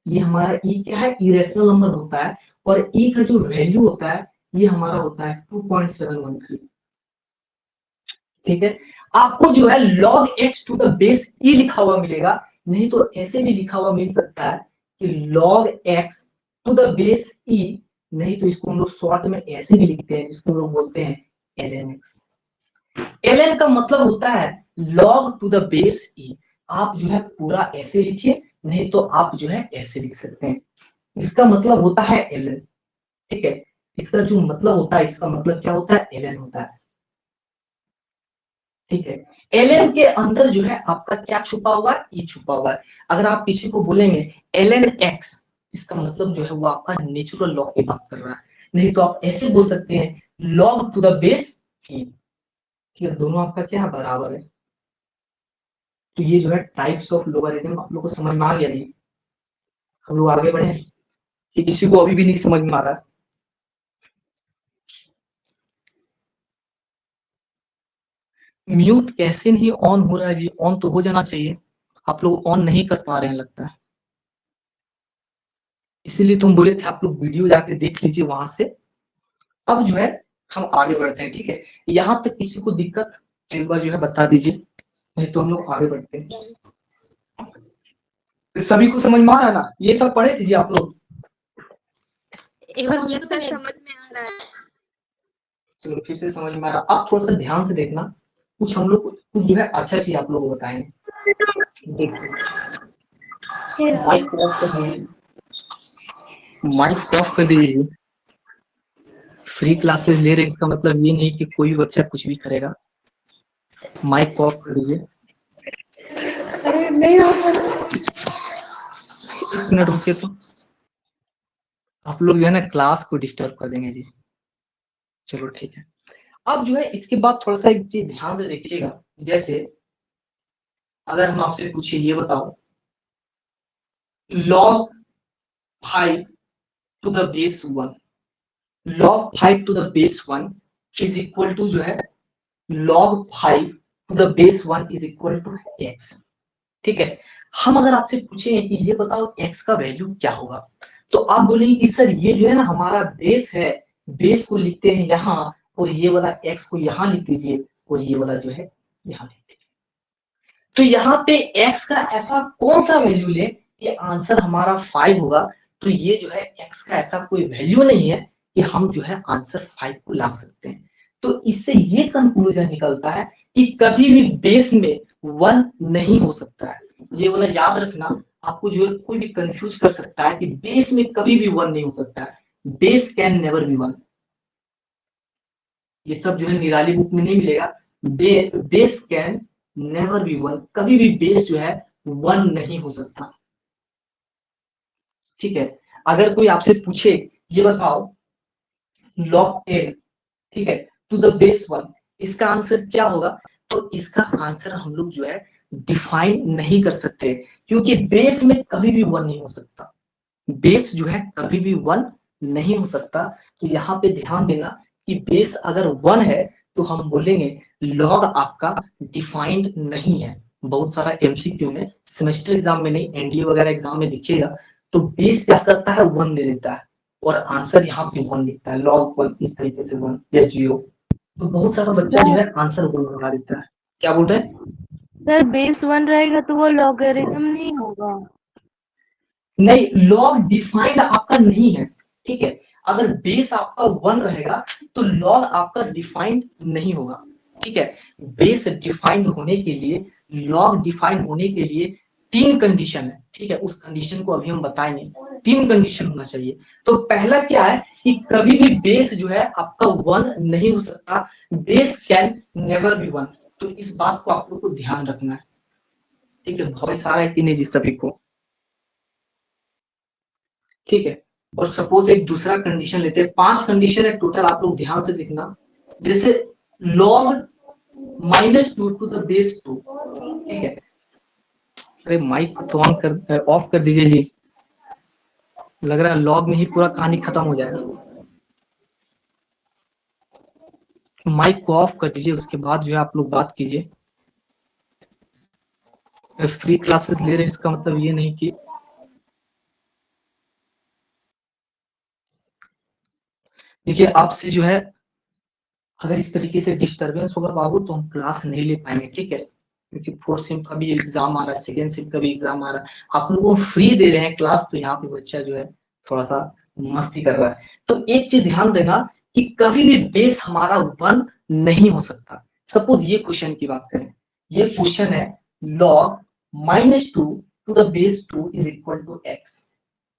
ये हमारा ई क्या है इरेशनल नंबर होता है, और ई का जो वैल्यू होता है ये हमारा होता है 2.713, ठीक है। आपको जो है log x to the base e लिखा हुआ मिलेगा, नहीं तो ऐसे भी लिखा हुआ मिल सकता है कि log x to the base e, नहीं तो इसको हम लोग शॉर्ट में ऐसे भी लिखते हैं जिसको हम लोग बोलते हैं lnx। ln का मतलब होता है log टू द बेस ई। आप जो है पूरा ऐसे लिखिए, नहीं तो आप जो है ऐसे लिख सकते हैं, इसका मतलब होता है ln, ठीक है। इसका जो मतलब होता है इसका मतलब क्या होता है ln होता है, ठीक है। ln के अंदर जो है आपका क्या छुपा हुआ है ई छुपा हुआ है। अगर आप किसी को बोलेंगे ln x, इसका मतलब जो है वो आपका नेचुरल लॉग की बात कर रहा है, नहीं तो आप ऐसे बोल सकते हैं log to the base e, ठीक है। दोनों आपका क्या है बराबर है। तो ये जो है टाइप्स ऑफ लोगारिथम आप लोग को समझ में आ गया जी। हम लोग आगे बढ़े कि किसी को अभी भी नहीं समझ में आ रहा। म्यूट कैसे नहीं ऑन हो रहा है जी, ऑन तो हो जाना चाहिए, आप लोग ऑन नहीं कर पा रहे हैं लगता है। इसीलिए तुम बोले थे आप लोग वीडियो जाके देख लीजिए वहां से। अब जो है हम आगे बढ़ते हैं, ठीक है। यहाँ तक किसी को दिक्कत एक बार जो है बता दीजिए, नहीं तो हम लोग आगे बढ़ते हैं। सभी को समझ में आ रहा है ना, ये सब पढ़े थे जी आप लोग? एक बार मुझे तो समझ में आ रहा है। चलो फिर से समझ में आ रहा। आप थोड़ा सा ध्यान से देखना, कुछ हम लोग कुछ जो है अच्छा चीज आप लोगों को बताएंगे। देखिए माइक ऑफ कर दीजिए, माइक ऑफ कर दीजिए। फ्री क्लासेस ले रहे हैं इसका मतलब ये नहीं कि कोई भी बच्चा कुछ भी करेगा। माइक ऑफ कर दीजिए। एक मिनट रुकिए तो आप लोग जो है ना क्लास को डिस्टर्ब कर देंगे जी। चलो ठीक है। अब जो है इसके बाद थोड़ा सा एक चीज ध्यान से देखिएगा, जैसे अगर हम आपसे पूछे ये बताओ log 5 to the base 1, log 5 to the base 1 is equal to जो है log 5 to the base 1 is equal to x, ठीक है। हम अगर आपसे पूछे कि ये बताओ x का वैल्यू क्या होगा, तो आप बोलेंगे कि सर ये जो है ना हमारा बेस है, बेस को लिखते हैं यहाँ और ये वाला x को यहाँ लिख दीजिए और ये वाला जो है यहाँ लिख दीजिए। तो यहाँ पे x का ऐसा कौन सा वैल्यू ले, ये आंसर हमारा 5 होगा। तो ये जो है x का ऐसा कोई वैल्यू नहीं है कि हम जो है आंसर 5 को ला सकते हैं। तो इससे ये कंक्लूजन निकलता है कि कभी भी बेस में 1 नहीं हो सकता है। ये वाला याद रखना, आपको जो है कोई भी कंफ्यूज कर सकता है कि बेस में कभी भी 1 नहीं हो सकता है। Base can never B 1। ये सब जो है निराली बुक में नहीं मिलेगा। बेस कैन नेवर बी 1, कभी भी बेस जो है 1 नहीं हो सकता, ठीक है। अगर कोई आपसे पूछे ये बताओ log 10, ठीक है, टू द बेस 1, इसका आंसर क्या होगा, तो इसका आंसर हम लोग जो है डिफाइन नहीं कर सकते, क्योंकि बेस में कभी भी 1 नहीं हो सकता। बेस जो है कभी भी 1 नहीं हो सकता। तो यहाँ पे ध्यान देना कि बेस अगर 1 है तो हम बोलेंगे लॉग आपका डिफाइंड नहीं है। बहुत सारा एमसीक्यू में, सेमेस्टर एग्जाम में नहीं, एनडीए वगैरह एग्जाम में दिखेगा, तो बेस क्या करता है 1 दे देता है और आंसर यहाँ पे 1 लिखता है, लॉग 1 इस तरीके से 1 या 0। तो बहुत सारा बच्चा जो है आंसर 1 बना देता है। क्या बोल रहे हैं सर बेस 1 रहेगा तो वो लॉगरिथम नहीं होगा। नहीं, लॉग डिफाइंड आपका नहीं है, ठीक है। अगर बेस आपका 1 रहेगा तो लॉग आपका डिफाइंड नहीं होगा, ठीक है। बेस डिफाइंड होने के लिए, लॉग डिफाइंड होने के लिए 3 कंडीशन है, ठीक है। उस कंडीशन को अभी हम बताएंगे। 3 कंडीशन होना चाहिए। तो पहला क्या है कि कभी भी बेस जो है आपका 1 नहीं हो सकता। Base can never B 1। तो इस बात को आप लोग को ध्यान रखना है, ठीक है। बहुत सारा है कि नहीं जी सभी को, ठीक है। और सपोज एक दूसरा कंडीशन लेते हैं, 5 कंडीशन है टोटल, आप लोग ध्यान से देखना। जैसे log -2 टू द बेस 2, ठीक है। अरे माइक तो ऑन कर, ऑफ कर दीजिए जी। लग रहा है लॉग में ही पूरा कहानी खत्म हो जाएगा। माइक को ऑफ कर दीजिए, उसके बाद जो है आप लोग बात कीजिए। फ्री क्लासेस ले रहे हैं इसका मतलब ये नहीं कि देखिए आपसे जो है अगर इस तरीके से डिस्टरबेंस होगा बाबू तो हम क्लास नहीं ले पाएंगे, ठीक है। क्योंकि 4th सेम का भी एग्जाम आ रहा है, 2nd सेम का भी एग्जाम आ रहा है, आप लोगों को फ्री दे रहे हैं क्लास, तो यहाँ पे बच्चा जो है थोड़ा सा मस्ती कर रहा है। तो एक चीज ध्यान देना कि कभी भी बेस हमारा 1 नहीं हो सकता। सपोज ये क्वेश्चन की बात करें, ये क्वेश्चन है log -2 to the base 2 is equal to x,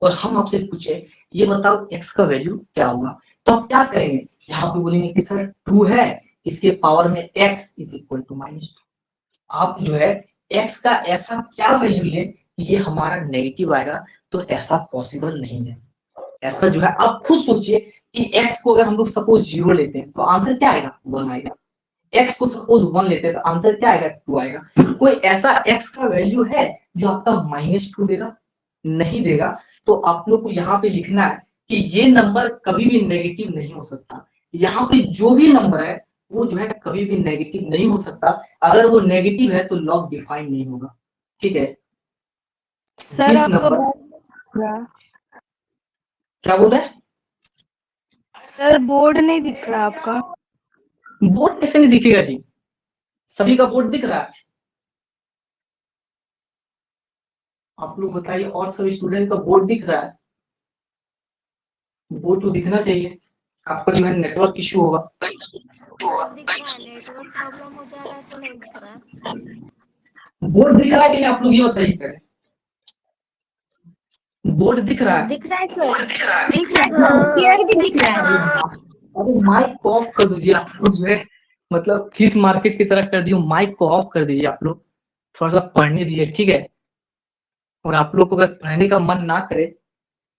और हम आपसे पूछे ये बताओ x का वैल्यू क्या होगा, तो आप क्या करेंगे, यहाँ पे बोलेंगे कि सर 2 है, इसके पावर में x इज इक्वल टू -2। आप जो है x का ऐसा क्या वैल्यू ले कि ये हमारा नेगेटिव आएगा, तो ऐसा पॉसिबल नहीं है। ऐसा जो है आप खुद सोचिए कि x को अगर हम लोग सपोज 0 लेते हैं तो आंसर क्या आएगा, 1 आएगा। x को सपोज 1 लेते हैं तो आंसर क्या आएगा, 2 आएगा। कोई ऐसा x का वैल्यू है जो आपका -2 देगा, नहीं देगा। तो आप लोग को यहाँ पे लिखना है कि ये नंबर कभी भी नेगेटिव नहीं हो सकता। यहाँ पे जो भी नंबर है वो जो है कभी भी नेगेटिव नहीं हो सकता। अगर वो नेगेटिव है तो लॉग डिफाइन नहीं होगा, ठीक है। सर दिस आपका नंबर, बात क्या बोल रहे हैं? सर बोर्ड नहीं दिख रहा आपका। बोर्ड कैसे नहीं दिखेगा जी? सभी का बोर्ड दिख रहा है। आप लोग बताइए, और सभी स्टूडेंट का बोर्ड दिख रहा है? बोर्ड तो दिखना चाहिए। आपका जो है नेटवर्क इश्यू होगा। दिख रहा है, नेटवर्क प्रॉब्लम हो जा रहा है तो नहीं दिख रहा है। बोर्ड दिख रहा है कि नहीं, आप लोग ये बताइए पहले। बोर्ड दिख रहा है? दिख रहा है सर, दिख रहा है सर, क्लियर भी दिख रहा है। अरे माइक को ऑफ कर दीजिए आप लोग, जो है मतलब फिश मार्केट की तरह कर दिए। माइक को ऑफ कर दीजिए आप लोग, थोड़ा सा पढ़ने दीजिए, ठीक है। और आप लोग को अगर पढ़ने का मन ना करे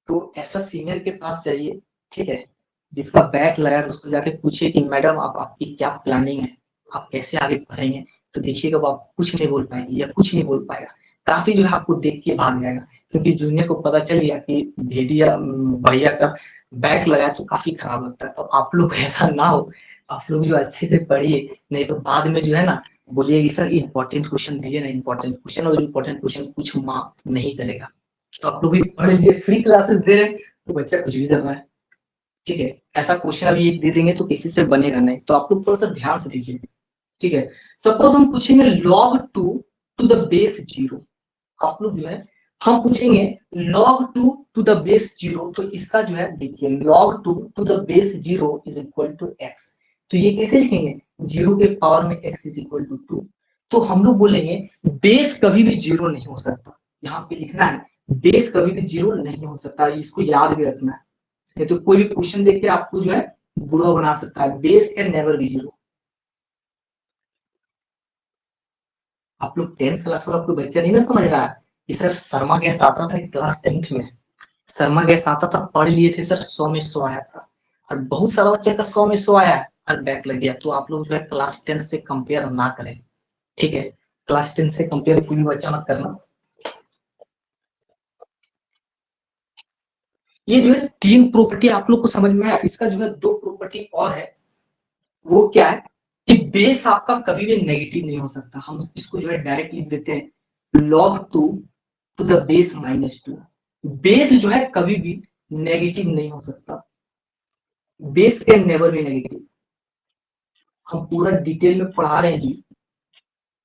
तो ऐसा सीनियर के पास जाइए, ठीक है, जिसका बैक लगा है, उसको जाके पूछिए कि मैडम आप आपकी क्या प्लानिंग है, आप कैसे आगे पढ़ेंगे। तो देखिएगा वो आप कुछ नहीं बोल पाएंगे या कुछ नहीं बोल पाएगा, काफी जो है आपको देख के भाग जाएगा। क्योंकि जूनियर को पता चल गया कि भेदिया भैया का बैक लगा है तो काफी खराब लगता है। तो आप लोग ऐसा ना हो, आप लोग जो अच्छे से पढ़िए, नहीं तो बाद में जो है ना बोलिए कि सर इंपॉर्टेंट क्वेश्चन दीजिए ना, इंपॉर्टेंट क्वेश्चन, और इंपॉर्टेंट क्वेश्चन कुछ मार्क नहीं करेगा। तो आप लोग भी पढ़ लीजिए, फ्री क्लासेस दे रहे हैं तो बच्चा कुछ भी कर रहा है, ठीक है। ऐसा क्वेश्चन अभी एक दे देंगे तो किसी से बनेगा नहीं, तो आप लोग थोड़ा सा ध्यान से देखिए, ठीक है। सपोज हम पूछेंगे log 2 टू द बेस 0, आप लोग जो है हम पूछेंगे log 2 टू द बेस 0, तो इसका जो है देखिए log 2 to the base 0 is equal to x। तो ये कैसे लिखेंगे? 0 के पावर में x इज इक्वल टू 2। तो हम लोग बोलेंगे बेस कभी भी 0 नहीं हो सकता, यहाँ पे लिखना है बेस कभी भी 0 नहीं हो सकता, इसको याद भी रखना है। नहीं तो कोई भी क्वेश्चन देख के आपको जो है बुरा बना सकता है। Base can never B 0। आप लोग 10th क्लास वाला कोई बच्चा नहीं ना समझ रहा है कि सर शर्मा गैस आता था क्लास 10th में, शर्मा गैस आता था, पढ़ लिए थे सर, 100 में 100 आया था। और बहुत सारा बच्चे का 100 में 100 आया है और बैक लग गया। तो आप लोग जो है क्लास 10 से कंपेयर ना करें, ठीक है। क्लास 10 से कंपेयर कोई भी बच्चा मत करना। ये जो है 3 प्रॉपर्टी आप लोग को समझ में आया। इसका जो है 2 प्रॉपर्टी और है, वो क्या है कि बेस आपका कभी भी नेगेटिव नहीं हो सकता। हम इसको जो है डायरेक्ट लिख देते हैं log 2 to the base -2। Base जो है कभी भी नेगेटिव नहीं हो सकता, base can never be negative. हम पूरा डिटेल में पढ़ा रहे हैं जी,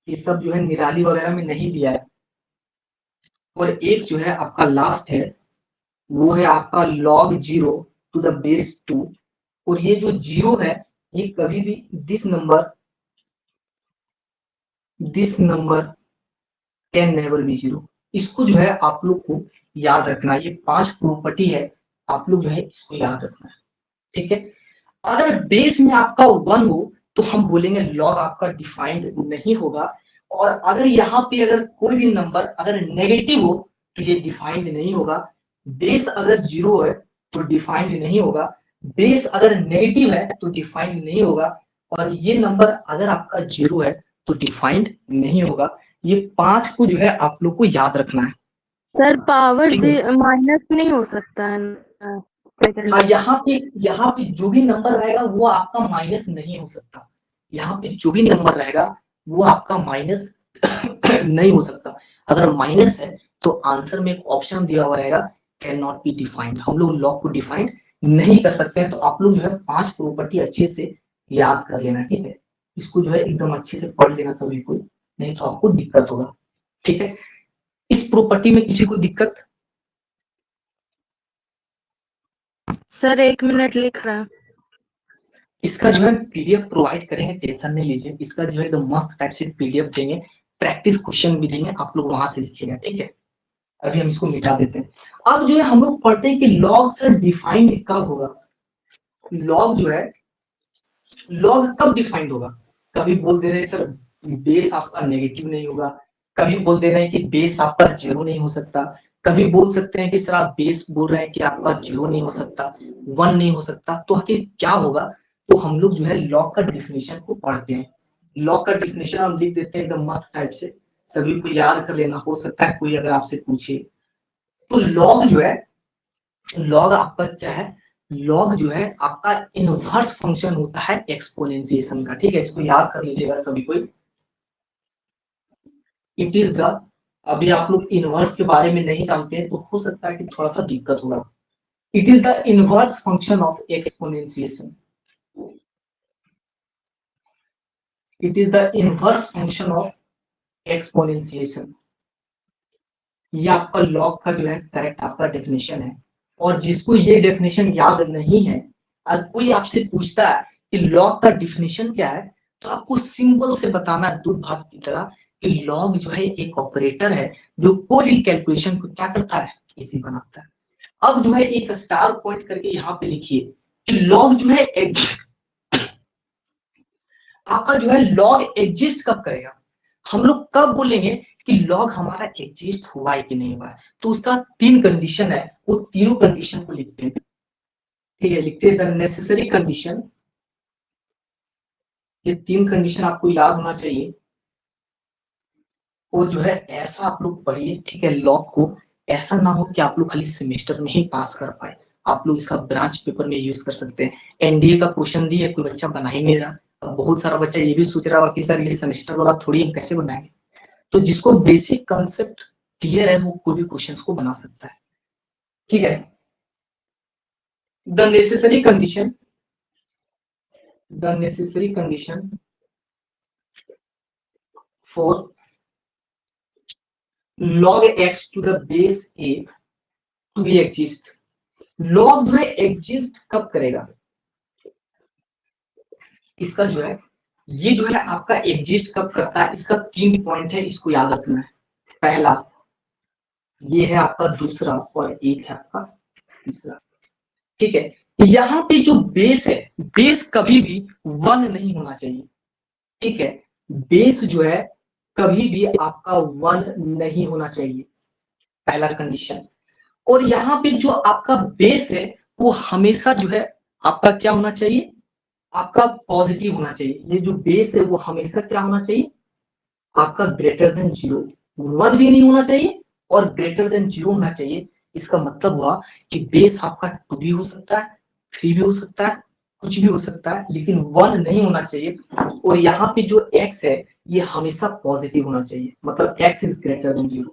ये सब जो है निराली वगैरह में नहीं दिया है। और एक जो है आपका लास्ट है, वो है आपका log 0 टू द बेस 2। और ये जो 0 है ये कभी भी this number can never B 0। इसको जो है आप लोग को याद रखना है। ये 5 प्रॉपर्टी है, आप लोग जो है इसको याद रखना है, ठीक है। अगर बेस में आपका 1 हो तो हम बोलेंगे लॉग आपका डिफाइंड नहीं होगा। और अगर यहाँ पे अगर कोई भी नंबर अगर नेगेटिव हो तो ये डिफाइंड नहीं होगा। बेस अगर 0 है तो डिफाइंड नहीं होगा, बेस अगर नेगेटिव है तो डिफाइंड नहीं होगा, और ये नंबर अगर आपका 0 है तो डिफाइंड नहीं होगा। ये 5 को जो है आप लोग को याद रखना है। सर पावर ठीक है। माइनस नहीं हो सकता है हाँ, यहाँ पे जो भी नंबर रहेगा वो आपका माइनस नहीं हो सकता। यहाँ पे जो भी नंबर रहेगा वो आपका माइनस नहीं हो सकता। अगर माइनस है तो आंसर में एक ऑप्शन दिया हुआ रहेगा कैन नॉट बी डिफाइंड। हम लोग लॉग को डिफाइंड नहीं कर सकते हैं। तो आप लोग जो है 5 प्रॉपर्टी अच्छे से याद कर लेना, ठीक है। इसको जो है एकदम अच्छे से पढ़ लेना सभी को, नहीं तो आपको दिक्कत होगा, ठीक है। इस प्रॉपर्टी में किसी को दिक्कत? सर 1 मिनट लिख रहा है। इसका जो है पीडीएफ प्रोवाइड करेंगे, टेंशन नहीं लीजिए। इसका जो है एकदम मस्त टाइप से पीडीएफ देंगे, प्रैक्टिस क्वेश्चन भी देंगे, आप लोग वहां से लिखिएगा, ठीक है। अभी हम इसको मिटा देते हैं। अब जो है हम लोग पढ़ते हैं कि लॉग सर डिफाइंड कब होगा। लॉग जो है लॉग कब डिफाइंड होगा? कभी बोल दे रहे हैं सर बेस आपका नेगेटिव नहीं होगा, कभी बोल दे रहे हैं कि बेस आपका 0 नहीं हो सकता, कभी बोल सकते हैं कि सर आप बेस बोल रहे हैं कि आपका 0 नहीं हो सकता, 1 नहीं हो सकता। तो आखिर क्या होगा? तो हम लोग जो है लॉग का डिफिनेशन को पढ़ते हैं। लॉग का डिफिनेशन हम लिख देते हैं एकदम मस्त टाइप से, सभी को याद कर लेना। हो सकता है कोई अगर आपसे पूछे तो लॉग जो है, लॉग आपका क्या है? लॉग जो है आपका इनवर्स फंक्शन होता है एक्सपोनेंशिएशन का, ठीक है। इसको याद कर लीजिएगा सभी कोई। इट इज द, अभी आप लोग इनवर्स के बारे में नहीं जानते हैं तो हो सकता है कि थोड़ा सा दिक्कत होगा। It is the inverse function of exponentiation. It is the inverse function of exponentiation. ये आपका लॉग का जो है करेक्ट आपका डेफिनेशन है। और जिसको ये डेफिनेशन याद नहीं है, और कोई आपसे पूछता है कि लॉग का डेफिनेशन क्या है, तो आपको सिंपल से बताना है दूध भात की तरह कि लॉग जो है एक ऑपरेटर है जो कोई भी कैलकुलेशन को क्या करता है, इजी बनाता है। अब जो है एक स्टार पॉइंट करके यहाँ पे लिखिए कि लॉग जो है आपका जो है लॉग एग्जिस्ट कब करेगा। हम लोग कब बोलेंगे कि लॉग हमारा एग्जिस्ट हुआ है कि नहीं हुआ है, तो उसका 3 कंडीशन है, वो तीनों कंडीशन को लिखते हैं। ठीक है, लिखते हैं द नेसेसरी कंडीशन। ये 3 कंडीशन आपको याद होना चाहिए। और जो है ऐसा आप लोग पढ़िए, ठीक है, लॉग को ऐसा ना हो कि आप लोग खाली सेमेस्टर में ही पास कर पाए, आप लोग इसका ब्रांच पेपर में यूज कर सकते हैं। एनडीए का क्वेश्चन दिए, कोई बच्चा बना ही नहीं रहा। अब बहुत सारा बच्चा ये भी सोच रहा होगा कि सर ये सेमेस्टर वाला थोड़ी हम कैसे बनाएंगे। तो जिसको बेसिक कंसेप्ट क्लियर है वो कोई भी क्वेश्चंस को बना सकता है। ठीक है, the necessary condition for log x to the base a to be exist। log जो है एग्जिस्ट कब करेगा, इसका जो है ये जो है आपका एग्जिस्ट कब करता है, इसका 3 पॉइंट है, इसको याद रखना है। पहला ये है आपका, दूसरा और एक है आपका तीसरा। ठीक है, यहाँ पे जो बेस है, बेस कभी भी 1 नहीं होना चाहिए। ठीक है, बेस जो है कभी भी आपका 1 नहीं होना चाहिए, पहला कंडीशन। और यहाँ पे जो आपका बेस है वो हमेशा जो है आपका क्या होना चाहिए, आपका पॉजिटिव होना चाहिए। ये जो बेस है वो हमेशा क्या होना चाहिए, आपका ग्रेटर देन 0। 1 भी नहीं होना चाहिए और ग्रेटर देन 0 होना चाहिए। इसका मतलब हुआ कि बेस आपका 2 भी हो सकता है, 3 भी हो सकता है, कुछ भी हो सकता है, लेकिन 1 नहीं होना चाहिए। और यहाँ पे जो x है ये हमेशा पॉजिटिव होना चाहिए, मतलब x इज ग्रेटर देन 0।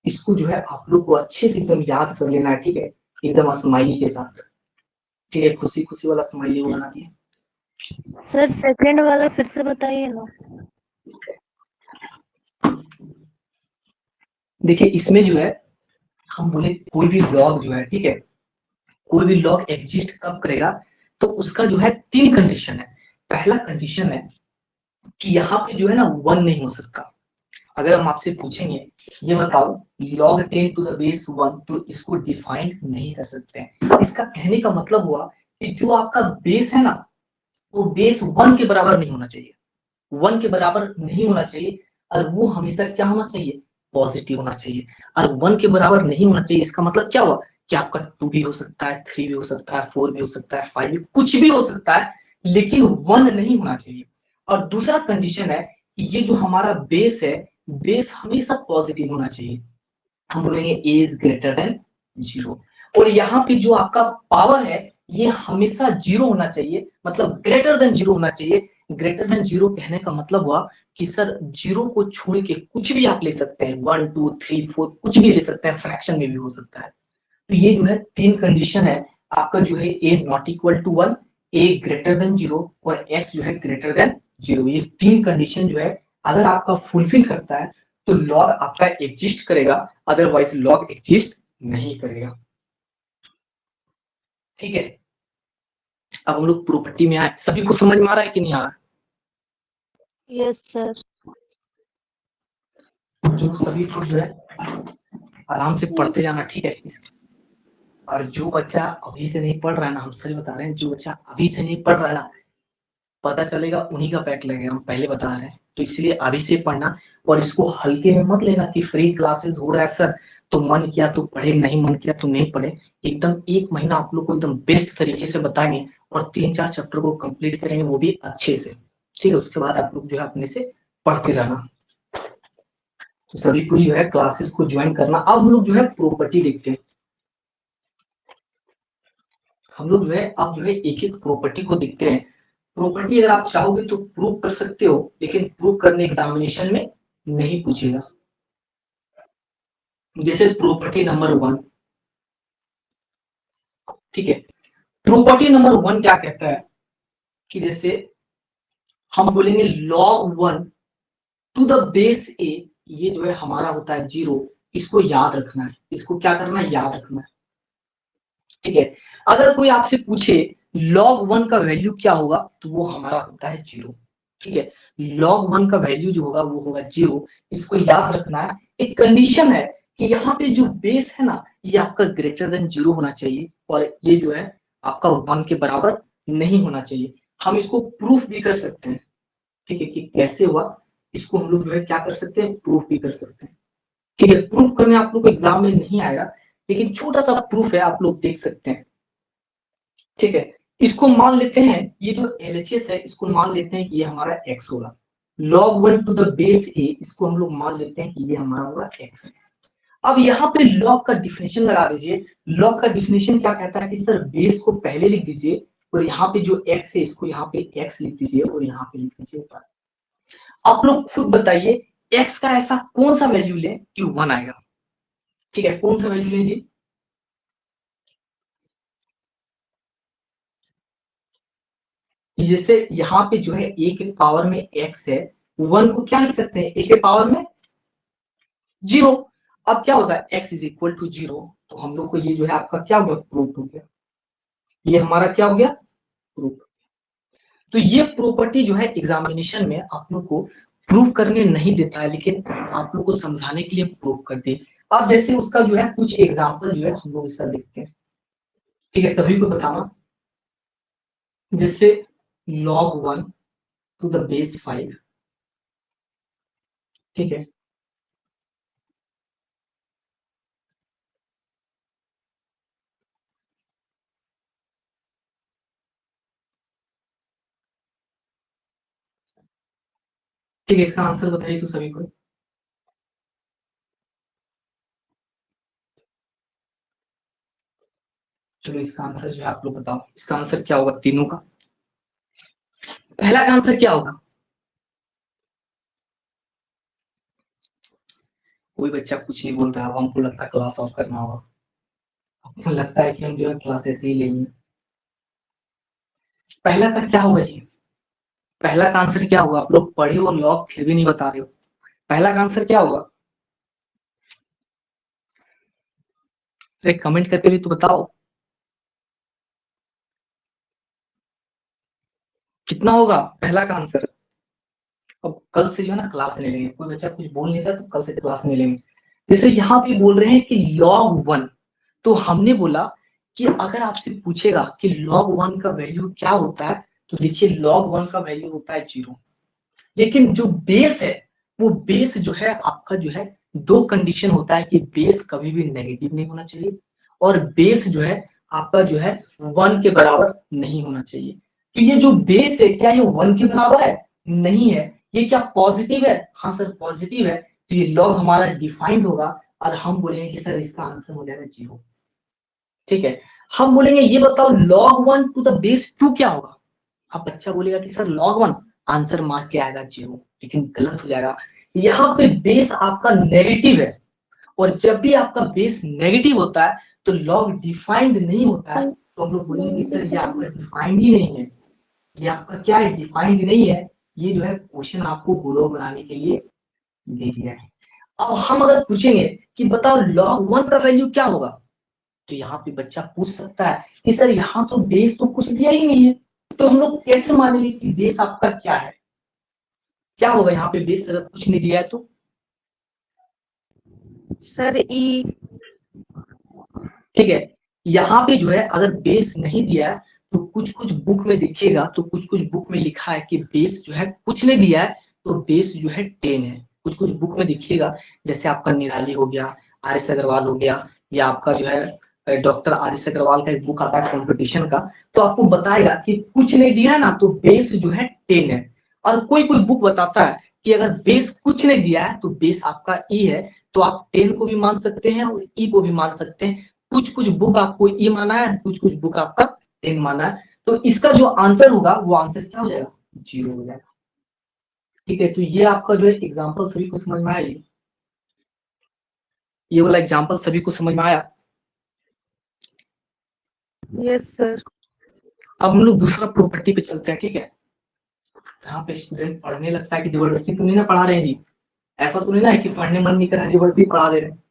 इसको जो है आप लोग को अच्छे से एकदम याद कर लेना है। ठीक है, एकदम स्माइली के साथ। ठीक है, खुशी खुशी वाला स्माइली बना दिए। सर सेकंड वाला फिर से बताइए ना। देखिए इसमें जो है हम बोले कोई भी लॉग जो है, ठीक है, कोई भी लॉग एग्जिस्ट कब करेगा, तो उसका जो है 3 कंडीशन है। पहला कंडीशन है कि यहाँ पे जो है ना 1 नहीं हो सकता। अगर हम आपसे पूछेंगे ये बताओ log 10 to the base 1, तो इसको डिफाइन नहीं कर सकते हैं। इसका कहने का मतलब हुआ कि जो आपका बेस है ना वो बेस 1 के बराबर नहीं होना चाहिए, 1 के बराबर नहीं होना चाहिए, और वो हमेशा क्या होना चाहिए, पॉजिटिव होना चाहिए। और 1 के बराबर नहीं होना चाहिए, इसका मतलब क्या हुआ कि आपका 2 भी हो सकता है, 3 भी हो सकता है, 4 भी हो सकता है, 5 भी, कुछ भी हो सकता है, लेकिन 1 नहीं होना चाहिए। और दूसरा कंडीशन है कि ये जो हमारा बेस है, बेस हमेशा पॉजिटिव होना चाहिए। हम बोलेंगे ए इज ग्रेटर देन 0। और यहाँ पे जो आपका पावर है ये हमेशा 0 होना चाहिए, मतलब ग्रेटर देन 0 होना चाहिए। ग्रेटर देन 0 कहने का मतलब हुआ कि सर 0 को छोड़ के कुछ भी आप ले सकते हैं, 1 2 3 4 कुछ भी ले सकते हैं, फ्रैक्शन में भी हो सकता है। तो ये जो है 3 कंडीशन है आपका, जो है a not equal to 1, a greater than 0 और एक्स जो है ग्रेटर देन 0। ये 3 कंडीशन जो है अगर आपका फुलफिल करता है तो लॉग आपका एग्जिस्ट करेगा, अदरवाइज लॉग एग्जिस्ट नहीं करेगा। ठीक है, अब हम लोग प्रॉपर्टी में आए। सभी को समझ में आ रहा है कि नहीं आ रहा? Yes sir. जो सभी को जो है आराम से पढ़ते जाना, ठीक है। और जो बच्चा अभी से नहीं पढ़ रहा है ना, हम सही बता रहे हैं, जो बच्चा अभी से नहीं पढ़ रहा है ना, पता चलेगा उन्हीं का बैक लगेगा, हम पहले बता रहे हैं। तो इसलिए अभी से पढ़ना, और इसको हल्के में मत लेना कि फ्री क्लासेस हो रहा है सर तो मन किया तो पढ़े, नहीं मन किया तो नहीं पढ़े। एकदम 1 महीना आप लोग को एकदम बेस्ट तरीके से बताएंगे और 3-4 चैप्टर को कंप्लीट करेंगे, वो भी अच्छे से। ठीक है, उसके बाद आप लोग जो है अपने से पढ़ते रहना। तो सभी को जो है क्लासेस को ज्वाइन करना। अब हम लोग जो है प्रॉपर्टी देखते हैं। हम लोग जो है अब जो है एक एक प्रॉपर्टी को देखते हैं। प्रॉपर्टी अगर आप चाहोगे तो प्रूव कर सकते हो, लेकिन प्रूव करने एग्जामिनेशन में नहीं पूछेगा। जैसे प्रॉपर्टी नंबर 1, ठीक है। प्रॉपर्टी नंबर 1 क्या कहता है कि जैसे हम बोलेंगे log 1 टू द बेस ए, ये जो है हमारा होता है 0, इसको याद रखना है, इसको क्या करना है, याद रखना है। ठीक है, अगर कोई आपसे पूछे log 1 का वैल्यू क्या होगा, तो वो हमारा होता है 0। ठीक है, log 1 का वैल्यू जो होगा वो होगा 0, इसको याद रखना है। एक कंडीशन है कि यहाँ पे जो बेस है ना, ये आपका ग्रेटर देन 0 होना चाहिए, और ये जो है आपका 1 के बराबर नहीं होना चाहिए। हम इसको प्रूफ भी कर सकते हैं। ठीक है, कि कैसे हुआ, इसको हम लोग जो है क्या कर सकते हैं, प्रूफ भी कर सकते हैं। ठीक है, प्रूफ करने आप लोग को एग्जाम में नहीं आएगा, लेकिन छोटा सा प्रूफ है, आप लोग देख सकते हैं। ठीक है, इसको मान लेते हैं, ये जो LHS है इसको मान लेते हैं कि ये हमारा x होगा। log 1 to the base a, इसको हम लोग मान लेते हैं कि ये हमारा होगा x। अब यहाँ पे log का डिफिनेशन लगा दीजिए। log का डिफिनेशन क्या कहता है कि सर बेस को पहले लिख दीजिए, और यहाँ पे जो x है इसको यहाँ पे x लिख दीजिए, और यहाँ पे लिख दीजिए ऊपर। आप लोग खुद बताइए x का ऐसा कौन सा वैल्यू लें कि 1 आएगा। ठीक है, कौन सा वैल्यू लें जी? जैसे यहाँ पे जो है a के पावर में x है, 1 को क्या लिख सकते हैं, a के पावर में 0। अब क्या होगा, x इज इक्वल टू 0, तो हम लोग को ये जो है आपका क्या हो गया, प्रूफ हो गया। ये हमारा क्या हो गया, प्रूफ। तो ये प्रॉपर्टी जो है एग्जामिनेशन में आप लोग को प्रूव करने नहीं देता है, लेकिन आप लोग को समझाने के लिए प्रूव कर दे। अब जैसे उसका जो है कुछ एग्जाम्पल जो है हम लोग इसका देखते हैं। ठीक है, सभी को बताना। जैसे log 1 टू द बेस 5। ठीक है, ठीक है, इसका आंसर बताइए तो सभी को। चलो इसका आंसर जो है आप लोग बताओ, इसका आंसर क्या होगा तीनों का। पहला का आंसर क्या होगा? कोई बच्चा कुछ नहीं बोल रहा है, हमको लगता है क्लास ऑफ करना होगा। हमको लगता है कि हम जो है क्लास ऐसे ही लेंगे। पहला का क्या होगा जी? पहला का आंसर क्या होगा? आप लोग पढ़े हो लॉग फिर भी नहीं बता रहे हो। पहला का आंसर क्या होगा? एक कमेंट करके भी तो बताओ कितना होगा पहला का आंसर। अब कल से जो है ना क्लास नहीं लेंगे, कोई बच्चा कुछ बोल नहीं रहा तो कल से क्लास नहीं लेंगे। जैसे यहाँ पे बोल रहे हैं कि log 1, तो हमने बोला कि अगर आपसे पूछेगा कि log 1 का वैल्यू क्या होता है, तो देखिए log 1 का वैल्यू होता है 0। लेकिन जो बेस है, वो बेस जो है आपका जो है दो कंडीशन होता है कि बेस कभी भी नेगेटिव नहीं होना चाहिए, और बेस जो है आपका जो है 1 के बराबर नहीं होना चाहिए। तो ये जो बेस है, क्या ये 1 के बराबर है? नहीं है। ये क्या पॉजिटिव है? हाँ सर पॉजिटिव है। तो ये लॉग हमारा डिफाइंड होगा, और हम बोलेंगे कि सर इसका आंसर हो जाएगा 0। ठीक है, हम बोलेंगे ये बताओ log 1 टू द बेस 2 क्या होगा। अब बच्चा बोलेगा कि सर log 1, आंसर मार्क के आएगा 0, लेकिन गलत हो जाएगा। यहाँ पे बेस आपका नेगेटिव है, और जब भी आपका बेस नेगेटिव होता है तो लॉग डिफाइंड नहीं होता है, तो हम लोग बोलेंगे कि सर ये आपका डिफाइंड ही नहीं है। ये आपका क्या है, डिफाइंड नहीं है। ये जो है क्वेश्चन आपको गुरो बनाने के लिए दे दिया है। अब हम अगर पूछेंगे कि बताओ log 1 का वैल्यू क्या होगा, तो यहाँ पे बच्चा पूछ सकता है कि सर यहाँ तो बेस तो कुछ दिया ही नहीं है, तो हम लोग कैसे मानेंगे कि बेस आपका क्या है? क्या होगा यहाँ पे बेस अगर कुछ नहीं दिया है तो? सर ई। ठीक है, यहाँ पे जो है अगर बेस नहीं दिया है, तो कुछ कुछ बुक में देखिएगा, तो कुछ कुछ बुक में लिखा है कि बेस जो है कुछ नहीं दिया है, तो बेस जो है 10 है। कुछ कुछ बुक में देखिएगा, जैसे आपका निराली हो गया, RS अग्रवाल हो गया, या आपका जो है डॉक्टर RS अग्रवाल का एक बुक आता है कंपटीशन का, तो आपको बताएगा कि कुछ नहीं दिया है ना, तो बेस जो है 10 है। और कोई कोई बुक बताता है कि अगर बेस कुछ नहीं दिया है तो बेस आपका ई है, तो आप 10 को भी मान सकते हैं और ई को भी मान सकते हैं। कुछ कुछ बुक आपको ई माना है, कुछ कुछ बुक आपका 10 माना है, तो इसका जो आंसर होगा वो आंसर क्या हो जाएगा, 0 हो जाएगा। ठीक है, तो ये आपका जो है एग्जाम्पल सभी को समझ में आया? ये वाला एग्जाम्पल सभी को समझ में आया? Yes sir. अब हम लोग दूसरा प्रॉपर्टी पे चलते हैं, ठीक है। यहाँ पे स्टूडेंट पढ़ने लगता है कि जबरदस्ती तो नहीं ना पढ़ा रहे हैं जी, ऐसा तो नहीं ना है कि पढ़ने मन नहीं कर रहा जबरदस्ती पढ़ा दे रहे हैं।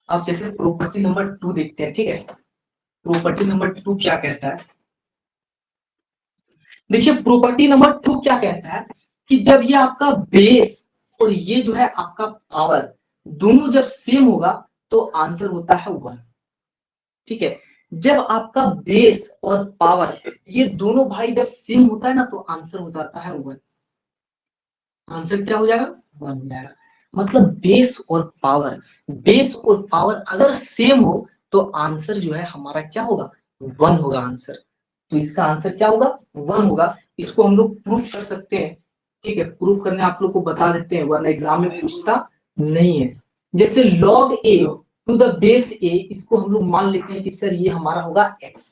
अब जैसे प्रॉपर्टी नंबर 2 देखते हैं, ठीक है। प्रॉपर्टी नंबर 2 क्या कहता है, देखिए प्रॉपर्टी नंबर 2 क्या कहता है कि जब ये आपका बेस और ये जो है आपका पावर दोनों जब सेम होगा तो आंसर होता है 1, ठीक है। जब आपका बेस और पावर ये दोनों भाई जब सेम होता है ना तो आंसर हो जाता है 1। आंसर क्या हो जाएगा, 1 हो जाएगा। मतलब बेस और पावर अगर सेम हो तो आंसर जो है हमारा क्या होगा, 1 होगा आंसर। तो इसका आंसर क्या होगा, 1 होगा। इसको हम लोग प्रूफ कर सकते हैं, ठीक है। प्रूफ करने आप लोग को बता देते हैं वरना एग्जाम में पूछता नहीं है। जैसे log a to the base a, इसको हम लोग मान लेते हैं कि सर ये हमारा होगा x।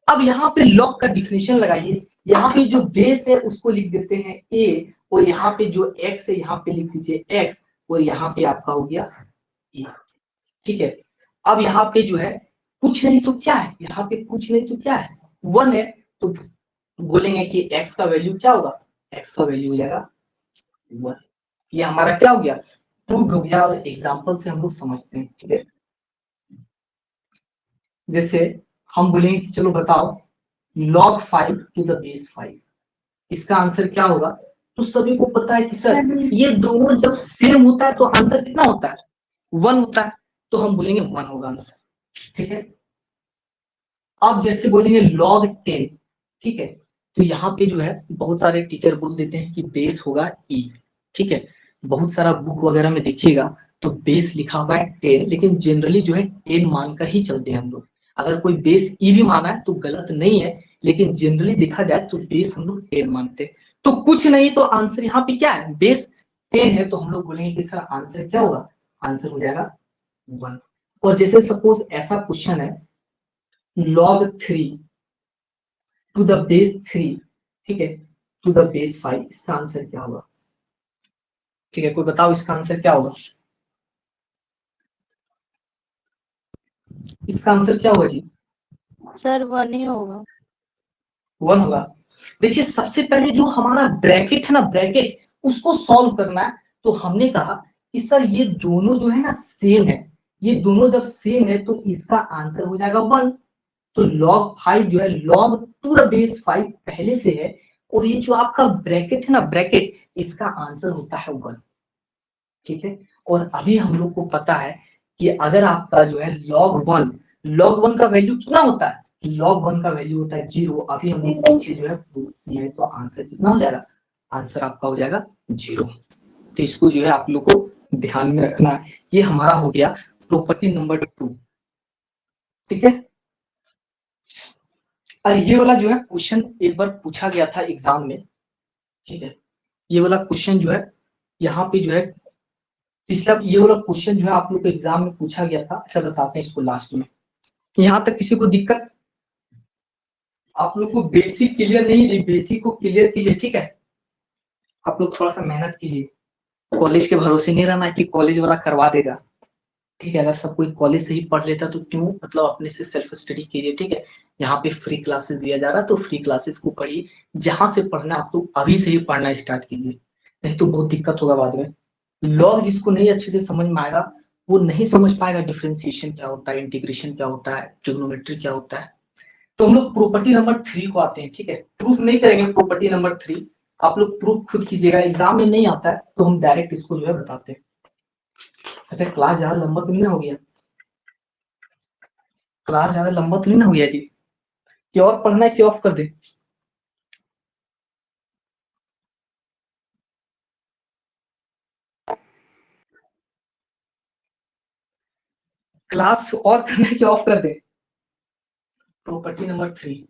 अब यहाँ पे log का डिफिनेशन लगाइए, यहाँ पे जो बेस है उसको लिख देते हैं a और यहाँ पे जो x है यहाँ पे लिख दीजिए x और यहाँ पे आपका हो गया a, ठीक है। अब यहाँ पे जो है कुछ नहीं तो क्या है, यहाँ पे कुछ नहीं तो क्या है, 1 है। तो बोलेंगे कि x का वैल्यू क्या होगा, x का वैल्यू हो जाएगा 1। ये हमारा क्या हो गया, प्रूव हो गया। और एग्जांपल से हम लोग समझते हैं, ठीक है। जैसे हम बोलेंगे कि चलो बताओ log 5 टू द बेस 5, इसका आंसर क्या होगा। तो सभी को पता है कि सर ये दोनों जब सेम होता है तो आंसर कितना होता है, 1 होता है। तो हम बोलेंगे 1 होगा आंसर, ठीक है। अब जैसे बोलेंगे log 10, ठीक है। तो यहाँ पे जो है बहुत सारे टीचर बोल देते हैं कि बेस होगा e, ठीक है। बहुत सारा बुक वगैरह में देखिएगा तो बेस लिखा हुआ है 10, लेकिन जनरली जो है 10 मानकर ही चलते हैं हम लोग। अगर कोई बेस e भी माना है तो गलत नहीं है, लेकिन जनरली देखा जाए तो बेस हम लोग 10 मानते हैं। तो कुछ नहीं तो आंसर यहाँ पे क्या है, बेस 10 है, तो हम लोग बोलेंगे कि सर आंसर क्या होगा, आंसर हो जाएगा 1। और जैसे सपोज ऐसा क्वेश्चन है log 3 टू द बेस 3, ठीक है, टू द बेस 5, इसका आंसर क्या होगा, ठीक है। कोई बताओ इसका आंसर क्या होगा, इसका आंसर क्या होगा जी, सर 1 ही होगा। 1 होगा। देखिए सबसे पहले जो हमारा ब्रैकेट है ना, ब्रैकेट उसको सॉल्व करना है। तो हमने कहा कि सर ये दोनों जो है ना सेम है, ये दोनों जब सेम है तो इसका आंसर हो जाएगा 1। तो log 5 जो है log टू द बेस 5 पहले से है, और ये जो आपका ब्रैकेट है ना, ब्रैकेट इसका आंसर होता है 1, ठीक है। और अभी हम लोग को पता है कि अगर आपका जो है log 1 का वैल्यू कितना होता है, log 1 का वैल्यू होता है 0। अभी हम लोग पीछे जो है प्रूफ किया है तो आंसर कितना हो जाएगा, आंसर आपका हो जाएगा 0। तो इसको जो है आप लोग को ध्यान में रखना है। ये हमारा हो गया प्रॉपर्टी नंबर 2, ठीक है। और ये वाला जो है क्वेश्चन एक बार पूछा गया था एग्जाम में, ठीक है। ये वाला क्वेश्चन जो है यहाँ पे जो है पिछला, ये वाला क्वेश्चन जो है आप लोग को एग्जाम में पूछा गया था। अच्छा बताते हैं इसको लास्ट में। यहाँ तक किसी को दिक्कत, आप लोग को बेसिक क्लियर नहीं है, बेसिक को क्लियर कीजिए, ठीक है। आप लोग थोड़ा सा मेहनत कीजिए, कॉलेज के भरोसे नहीं रहना कि कॉलेज वाला करवा देगा, ठीक है। अगर सब कोई कॉलेज से ही पढ़ लेता तो क्यों, मतलब अपने से सेल्फ स्टडी कीजिए, ठीक है। यहाँ पे फ्री क्लासेस दिया जा रहा है तो फ्री क्लासेस को पढ़िए, जहां से पढ़ना आप लोग अभी से ही पढ़ना स्टार्ट कीजिए, नहीं तो बहुत दिक्कत होगा बाद में। लॉग जिसको नहीं अच्छे से समझ में आएगा वो नहीं समझ पाएगा डिफरेंशिएशन क्या होता है, इंटीग्रेशन क्या होता है, ट्रिग्नोमेट्री क्या होता है। तो हम लोग प्रॉपर्टी नंबर 3 को आते हैं, ठीक है। प्रूफ नहीं करेंगे प्रॉपर्टी नंबर 3, आप लोग प्रूफ खुद कीजिएगा, एग्जाम में नहीं आता है तो हम डायरेक्ट इसको जो है बताते हैं। ऐसे क्लास ज्यादा लंबा तो नहीं ना हो गया, क्लास ज्यादा लंबा तो नहीं ना हो गया जी, कि और पढ़ना है कि ऑफ कर दे, क्लास और करना है कि ऑफ कर दे। प्रॉपर्टी नंबर 3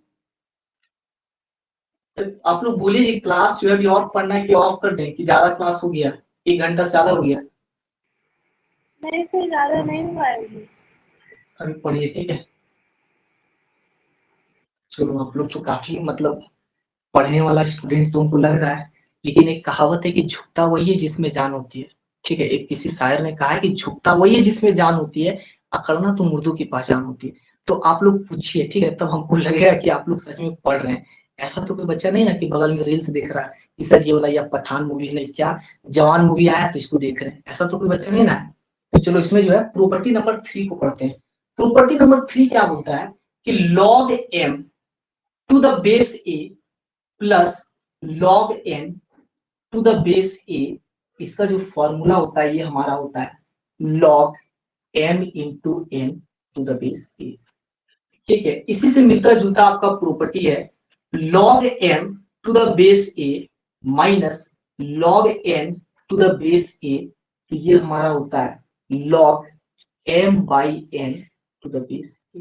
आप लोग बोलिए जी, क्लास जो है अभी और पढ़ना है कि ऑफ कर दें, कि ज्यादा क्लास हो गया, 1 घंटा से ज्यादा हो गया। नहीं सर ज्यादा नहीं हुआ है। अभी पढ़िए, ठीक है। चलो आप लोग तो काफी मतलब पढ़ने वाला स्टूडेंट तुमको लग रहा है, लेकिन एक कहावत है कि झुकता वही है जिसमें जान होती है, ठीक है। एक किसी शायर ने कहा है कि झुकता वही है जिसमें जान होती है, अकड़ना तो मुर्दों की पहचान होती है। तो आप लोग पूछिए, ठीक है, तब हमको लगेगा कि आप लोग सच में पढ़ रहे हैं। ऐसा तो कोई बच्चा नहीं ना कि बगल में रील्स देख रहा है कि सर ये वाला या पठान मूवी नहीं, क्या जवान मूवी आया तो इसको देख रहे हैं, ऐसा तो कोई बच्चा नहीं ना है। तो चलो इसमें जो है प्रॉपर्टी नंबर 3 को पढ़ते हैं। प्रॉपर्टी नंबर 3 क्या बोलता है कि log m to the base a plus log n to the base a, इसका जो फॉर्मूला होता है ये हमारा होता है log m into n to the base a। ठीक है, इसी से मिलता जुलता आपका प्रॉपर्टी है log m to the base a minus log n to the base a, तो ये हमारा होता है log m by n to the base a।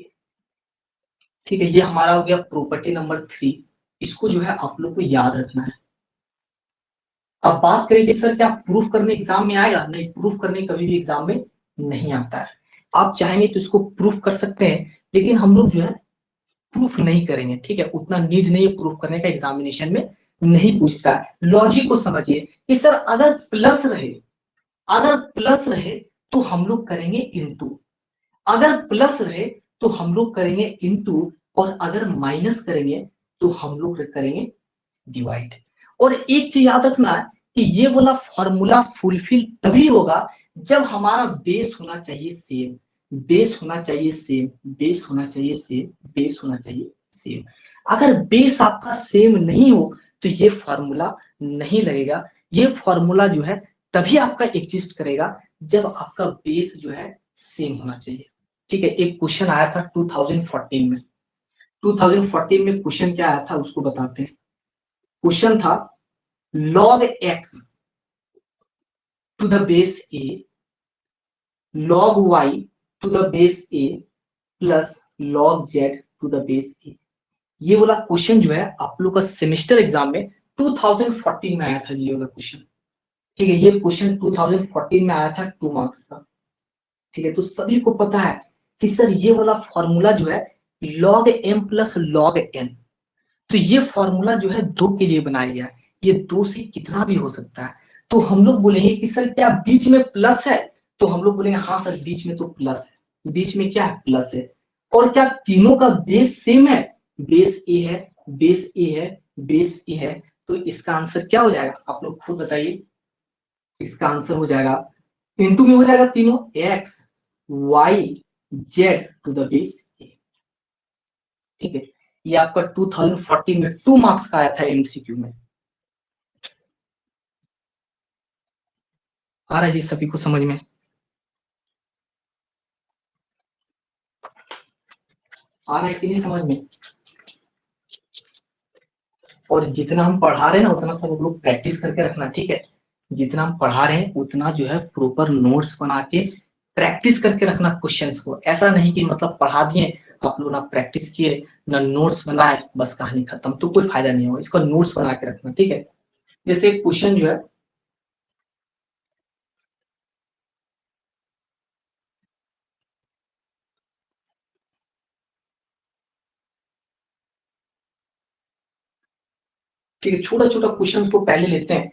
ठीक है, ये हमारा हो गया प्रॉपर्टी नंबर 3। इसको जो है आप लोग को याद रखना है। अब बात करें कि सर क्या प्रूफ करने एग्जाम में आएगा? नहीं, प्रूफ करने कभी भी एग्जाम में नहीं आता है। आप चाहेंगे तो इसको प्रूफ कर सकते हैं, लेकिन हम लोग जो है प्रूफ नहीं करेंगे। ठीक है, उतना नीड नहीं है प्रूफ करने का, एग्जामिनेशन में नहीं पूछता है। लॉजिक को समझिए कि सर अगर प्लस रहे तो हम लोग करेंगे इनटू, अगर प्लस रहे तो हम लोग करेंगे इनटू, और अगर माइनस करेंगे तो हम लोग करेंगे डिवाइड। और एक चीज याद रखना है कि ये वाला फॉर्मूला फुलफिल तभी होगा जब हमारा बेस होना चाहिए सेम, बेस होना चाहिए सेम, बेस होना चाहिए सेम, बेस होना चाहिए सेम। अगर बेस आपका सेम नहीं हो तो ये फॉर्मूला नहीं लगेगा। ये फॉर्मूला जो है तभी आपका एग्जिस्ट करेगा जब आपका बेस जो है सेम होना चाहिए। ठीक है, एक क्वेश्चन आया था 2014 में। 2014 में क्वेश्चन क्या आया था उसको बताते हैं। क्वेश्चन था log x to the base a log y to the base a plus log z to the base a। ये वाला क्वेश्चन जो है आप लोग का सेमेस्टर एग्जाम में 2014 में आया था। ये वाला क्वेश्चन, ठीक है, ये क्वेश्चन 2014 में आया था 2 मार्क्स का। ठीक है, तो सभी को पता है कि सर ये वाला फॉर्मूला जो है log m plus log n, तो ये फॉर्मूला जो है 2 के लिए बनाया गया है। ये 2 से कितना भी हो सकता है। तो हम लोग बोलेंगे कि सर क्या बीच में प्लस है? तो हम लोग बोलेंगे हाँ सर बीच में तो प्लस है, बीच में क्या है? प्लस है। और क्या तीनों का बेस सेम है? बेस ए है, बेस ए है, बेस ए है। तो इसका आंसर क्या हो जाएगा आप लोग खुद बताइए। इसका आंसर हो जाएगा इंटू में हो जाएगा तीनों x y z to the base a. ठीक है, ये आपका 2014 में 2 मार्क्स का आया था एमसीक्यू में। आ रहा है जी सभी को समझ में? आ रहा है कि नहीं समझ में? और जितना हम पढ़ा रहे हैं ना उतना सब लोग प्रैक्टिस करके रखना। ठीक है, जितना हम पढ़ा रहे हैं उतना जो है प्रॉपर नोट्स बना के प्रैक्टिस करके रखना क्वेश्चंस को। ऐसा नहीं कि मतलब पढ़ा दिए आप लोग ना प्रैक्टिस किए ना नोट्स बनाए, बस कहानी खत्म, तो कोई फायदा नहीं होगा। इसको नोट्स बना के रखना। ठीक है, जैसे क्वेश्चन जो है ठीक है, छोटा छोटा क्वेश्चन को पहले लेते हैं।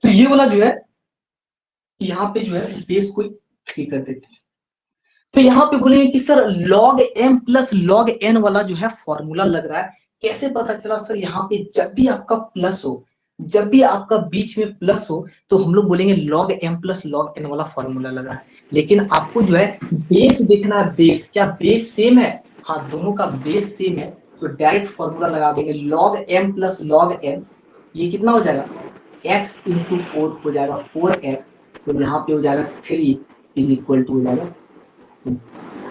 तो ये वाला जो है यहाँ पे जो है बेस को ठीक कर देते हैं। तो यहाँ पे बोलेंगे कि sir log m plus log n वाला जो है फॉर्मूला लग रहा है, कैसे पता चला? सर यहाँ पे जब भी आपका प्लस हो, जब भी आपका बीच में प्लस हो, तो हम लोग बोलेंगे log m plus log n वाला फॉर्मूला लगा है। लेकिन आपको जो है बेस देखना है, बेस क्या बेस सेम है? हाँ, दोनों का बेस सेम है, तो डायरेक्ट फॉर्मूला लगा देंगे log m plus log n। ये कितना हो जाएगा? x इंटू 4 हो जाएगा 4x, तो यहाँ पे हो जाएगा 3 इज इक्वल टू हो जाएगा।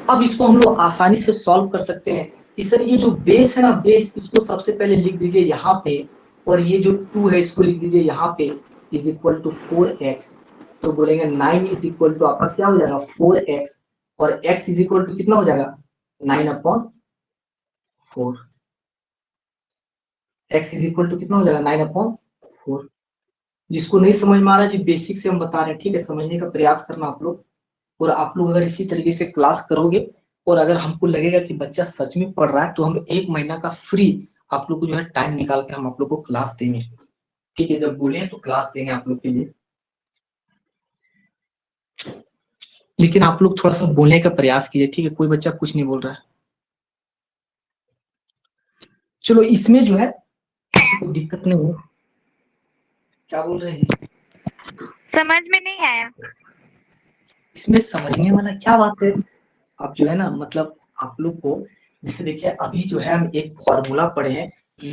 अब इसको हम लोग आसानी से सॉल्व कर सकते हैं कि सर ये जो बेस है ना, बेस, इसको सबसे पहले लिख दीजिए यहाँ पे, और ये जो 2 है इसको लिख दीजिए यहाँ पे इज इक्वल टू 4x। तो बोलेंगे 9 इज इक्वल टू आपका क्या हो जाएगा 4x, और x इज इक्वल टू कितना हो जाएगा 9/4। x इज इक्वल टू कितना हो जाएगा 9/4। जिसको नहीं समझ में आ रहा है जी, बेसिक से हम बता रहे हैं। ठीक है, समझने का प्रयास करना आप लोग। और आप लोग अगर इसी तरीके से क्लास करोगे और अगर हमको लगेगा कि बच्चा सच में पढ़ रहा है, तो हम 1 महीना का फ्री आप लोग को जो है टाइम निकाल के हम आप लोग को क्लास देंगे। ठीक है, जब बोले तो क्लास देंगे आप लोग के लिए। लेकिन आप लोग थोड़ा सा बोलने का प्रयास कीजिए, ठीक है? कोई बच्चा कुछ नहीं बोल रहा है। चलो इसमें जो है कोई दिक्कत नहीं है। क्या बोल रहे हैं जी? समझ में नहीं आया। इसमें समझने वाला क्या बात है? अब जो है ना, मतलब आप लोग को जैसे देखिए, अभी जो है हम एक फॉर्मूला पढ़े हैं,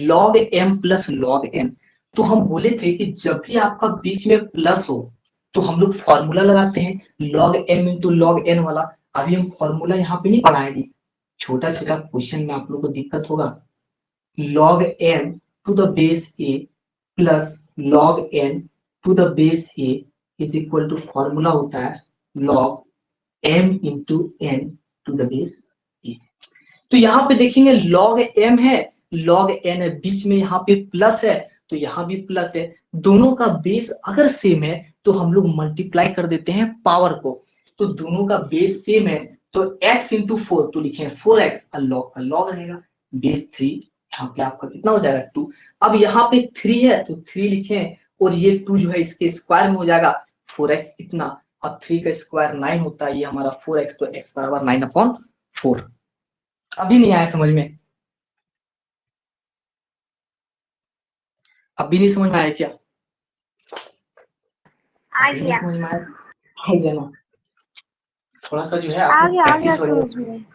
log m plus log n। तो हम बोले थे कि जब भी आपका बीच में प्लस हो तो हम लोग फॉर्मूला लगाते हैं log m into log n वाला। अभी हम फॉर्मूला यहाँ पे नहीं पढ़ाए जी, छोटा छोटा क्वेश्चन में आप लोग को दिक्कत होगा। log m to the base a plus log n to the base a is equal to formula होता है log m into n to the base a। तो यहाँ पे देखेंगे log m है, log n है, बीच में यहाँ पे प्लस है तो यहाँ भी प्लस है। दोनों का बेस अगर सेम है तो हम लोग मल्टीप्लाई कर देते हैं पावर को। तो दोनों का बेस सेम है तो x इंटू 4 तो लिखे 4x, log का log रहेगा, बेस 3, यहाँ पे आपका कितना हो जाएगा 2। अब यहाँ पे 3 है तो 3 लिखे और ये 2 जो है इसके स्क्वायर में हो जाएगा 4x इतना। अब 3 का स्क्वायर 9 होता है, ये हमारा 4x, तो x बराबर 9/4। अभी नहीं आया समझ में? अभी नहीं समझ में आया क्या? आ अभी नहीं गया समझ में आया? आ गया ना? थोड़ा सा जो है आ आप लोग गया प्रैक्टिस समझ वगैरह में।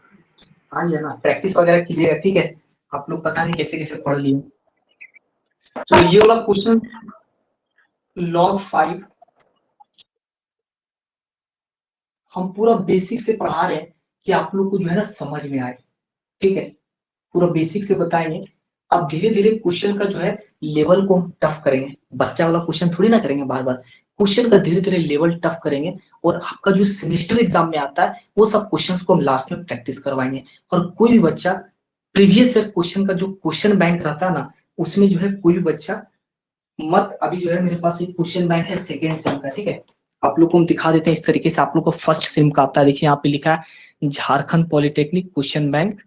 आ गया ना, प्रैक्टिस वगैरह कीजिएगा, ठीक है? आप लोग पता नहीं कैसे कैसे पढ़ लिए। तो ये वाला क्वेश्चन log 5 हम पूरा बेसिक से पढ़ा रहे हैं कि आप लोग को जो है ना समझ में आए, ठीक है? पूरा बेसिक से बताएंगे। अब धीरे धीरे क्वेश्चन का जो है लेवल को हम टफ करेंगे, बच्चा वाला क्वेश्चन थोड़ी ना करेंगे बार बार, क्वेश्चन का धीरे धीरे लेवल टफ करेंगे। और आपका जो सेमेस्टर एग्जाम में आता है वो सब क्वेश्चंस को हम लास्ट में प्रैक्टिस करवाएंगे। और कोई भी बच्चा प्रीवियस ईयर क्वेश्चन का जो क्वेश्चन बैंक रहता है ना, उसमें जो है कोई भी बच्चा मत, अभी जो है मेरे पास एक क्वेश्चन बैंक है सेकेंड सेम का, ठीक है? आप लोग को हम दिखा देते हैं इस तरीके से। आप लोग को फर्स्ट सेम का आता है, देखिए यहाँ पे लिखा है Jharkhand polytechnic question bank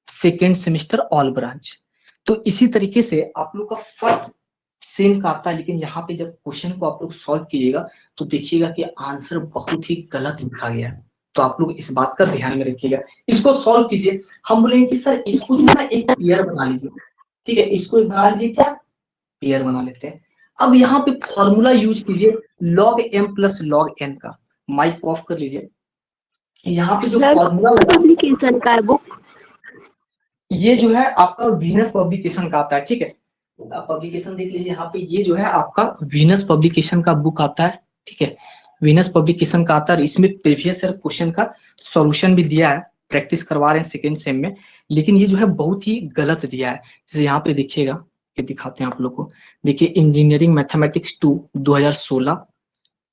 second semester all branch. तो इसी तरीके से आप लोग का फर्स्ट सेम का आता है, लेकिन यहाँ पे जब क्वेश्चन को आप लोग सॉल्व कीजिएगा तो देखिएगा कि आंसर बहुत ही गलत लिखा गया है। तो आप लोग इस बात का ध्यान में रखिएगा, इसको सॉल्व कीजिए। हम बोलेंगे कि सर इसको जो है ना एक पेयर बना लीजिए, ठीक है? इसको एक बना लीजिए, क्या पेयर बना लेते हैं। अब यहाँ पे फॉर्मूला यूज कीजिए log m plus log n का। माइक ऑफ कर लीजिए। यहाँ पे जो फॉर्मूला लगा, पब्लिकेशन का बुक ये जो है आपका वीनस पब्लिकेशन का आता है, ठीक है? आप पब्लिकेशन देख लीजिए यहाँ पे, ये जो है आपका वीनस पब्लिकेशन का बुक आता है, ठीक है? वीनस पब्लिकेशन का आता है। इसमें प्रीवियस ईयर क्वेश्चन का सॉल्यूशन भी दिया है, प्रैक्टिस करवा रहे हैं सेकेंड सेम में, लेकिन ये जो है बहुत ही गलत दिया है। जैसे यहाँ पे देखिएगा, ये दिखाते हैं आप लोग को, देखिए इंजीनियरिंग मैथमेटिक्स 2 2016,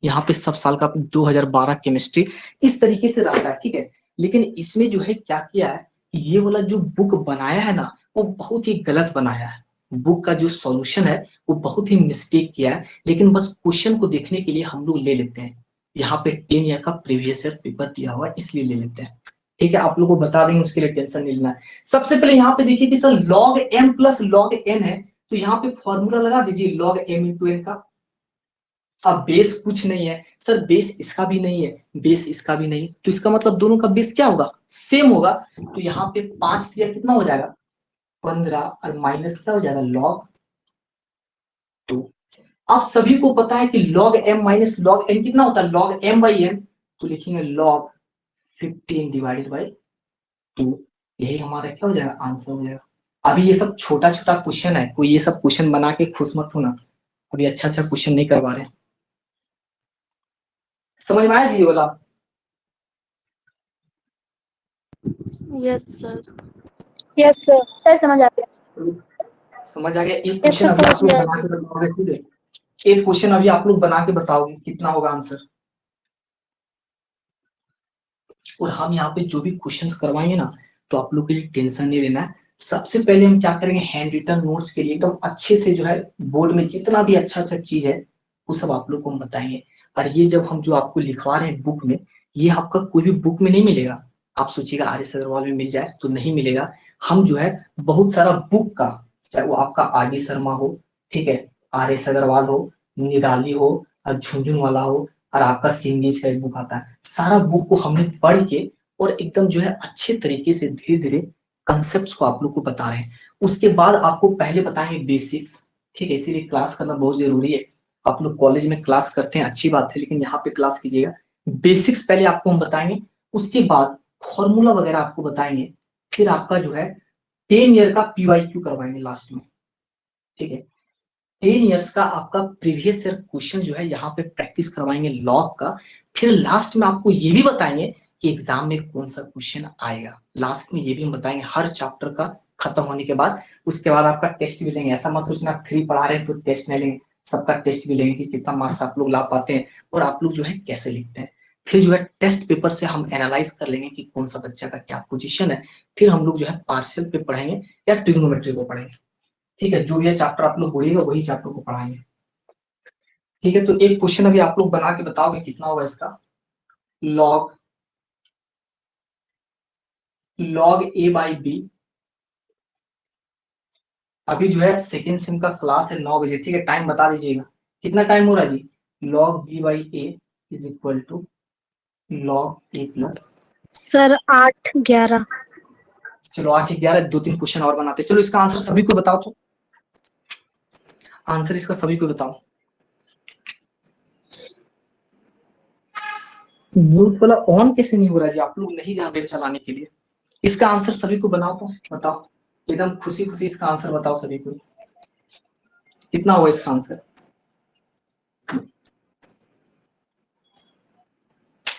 यहाँ पे सब साल का 2012 केमिस्ट्री, इस तरीके से रहता है, ठीक है? लेकिन इसमें जो है क्या किया है, ये वाला जो बुक बनाया है ना वो बहुत ही गलत बनाया है। बुक का जो सॉल्यूशन है वो बहुत ही मिस्टेक किया है, लेकिन बस क्वेश्चन को देखने के लिए हम लोग ले लेते हैं। यहाँ पे 10 ईयर का प्रीवियस ईयर पेपर दिया हुआ है इसलिए ले लेते हैं, ठीक है? आप लोग को बता देंगे, उसके लिए टेंशन नहीं लेना है। सबसे पहले यहाँ पे देखिए कि sir log m plus log n है, तो यहाँ पे फॉर्मूला लगा दीजिए log m इंटू n का। अब बेस कुछ नहीं है सर, बेस इसका भी नहीं है, बेस इसका भी नहीं, तो इसका मतलब दोनों का बेस क्या होगा, सेम होगा। तो यहाँ पे 5 दिया कितना हो जाएगा 15, और माइनस क्या हो जाएगा log 2। अब सभी को पता है कि log m minus log n कितना होता है, log m बाई n, तो लिखेंगे log 15 डिवाइडेड बाई 2। यही हमारा क्या हो जाएगा, आंसर हो जाएगा। अभी ये सब छोटा छोटा क्वेश्चन है, कोई ये सब क्वेश्चन बना के खुश मत होना, अभी अच्छा अच्छा क्वेश्चन नहीं करवा रहे हैं। समझ में आया जी ये वाला? Yes sir. यस सर समझ आ गया। समझ आ गया? एक यस क्वेश्चन सर अभी समझ आप लोग में आ बना गया। के बताओगे, ठीक है? एक क्वेश्चन अभी आप लोग बना के बताओगे कितना होगा आंसर। और हम यहाँ पे जो भी क्वेश्चंस करवाएंगे ना, तो आप लोग के लिए टेंशन नहीं लेना है। सबसे पहले हम क्या करेंगे, हैंड रिटन नोट्स के लिए एकदम अच्छे से जो है बोर्ड में जितना भी अच्छा अच्छा चीज है वो सब आप लोग को हम बताएंगे। और ये जब हम जो आपको लिखवा रहे हैं बुक में, ये आपका कोई भी बुक में नहीं मिलेगा। आप सोचिएगा आर एस अग्रवाल में मिल जाए, तो नहीं मिलेगा। हम जो है बहुत सारा बुक का, चाहे वो आपका आर डी शर्मा हो, ठीक है, आर एस अग्रवाल हो, निराली हो, और झुंझुन वाला हो, और आपका सिंगीज का एक बुक आता है, सारा बुक को हमने पढ़ के और एकदम जो है अच्छे तरीके से धीरे धीरे कंसेप्ट को आप लोग को बता रहे हैं। उसके बाद आपको पहले बताएंगे बेसिक्स, ठीक है, इसीलिए क्लास करना बहुत जरूरी है। आप लोग कॉलेज में क्लास करते हैं अच्छी बात है, लेकिन यहाँ पे क्लास कीजिएगा। बेसिक्स पहले आपको हम बताएंगे, उसके बाद फॉर्मूला वगैरह आपको बताएंगे, फिर आपका जो है 10 ईयर का पीवाईक्यू करवाएंगे लास्ट में, ठीक है। 10 ईयर्स का आपका प्रीवियस ईयर क्वेश्चन जो है यहाँ पे प्रैक्टिस करवाएंगे लॉग का। फिर लास्ट में आपको ये भी बताएंगे कि एग्जाम में कौन सा क्वेश्चन आएगा। लास्ट में ये भी हम बताएंगे हर चैप्टर का खत्म होने के बाद। उसके बाद आपका टेस्ट भी लेंगे। ऐसा मत सोचना फ्री पढ़ा रहे हैं तो टेस्ट नहीं लेंगे, सबका टेस्ट भी लेंगे कि कितना मार्क्स आप लोग ला पाते हैं और आप लोग जो है कैसे लिखते हैं। फिर जो है टेस्ट पेपर से हम एनालाइज कर लेंगे कि कौन सा बच्चा का क्या पोजीशन है। फिर हम लोग जो है पार्शियल पे पढ़ेंगे या ट्रिग्नोमेट्री को पढ़ेंगे, ठीक है। जो ये चैप्टर आप लोग बोलिएगा वही चैप्टर को पढ़ाएंगे, ठीक है। तो एक क्वेश्चन अभी आप लोग बना के बताओगे कितना होगा इसका। Log A by B. अभी जो है सेकेंड सेम का क्लास है 9 बजे, ठीक है। टाइम बता दीजिएगा कितना टाइम हो रहा है जी। Log b by a is equal to log A plus. Sir 8-11। चलो 8-11, 2-3 क्वेश्चन और बनाते हैं। चलो इसका आंसर सभी को बताओ, तो आंसर इसका सभी को बताओ। म्यूट वाला ऑन कैसे नहीं हो रहा है जी, आप लोग नहीं जान रहे चलाने के लिए। इसका आंसर सभी को बनाओ, तो बताओ एकदम खुशी खुशी इसका आंसर बताओ सभी को। कितना हुआ इसका आंसर।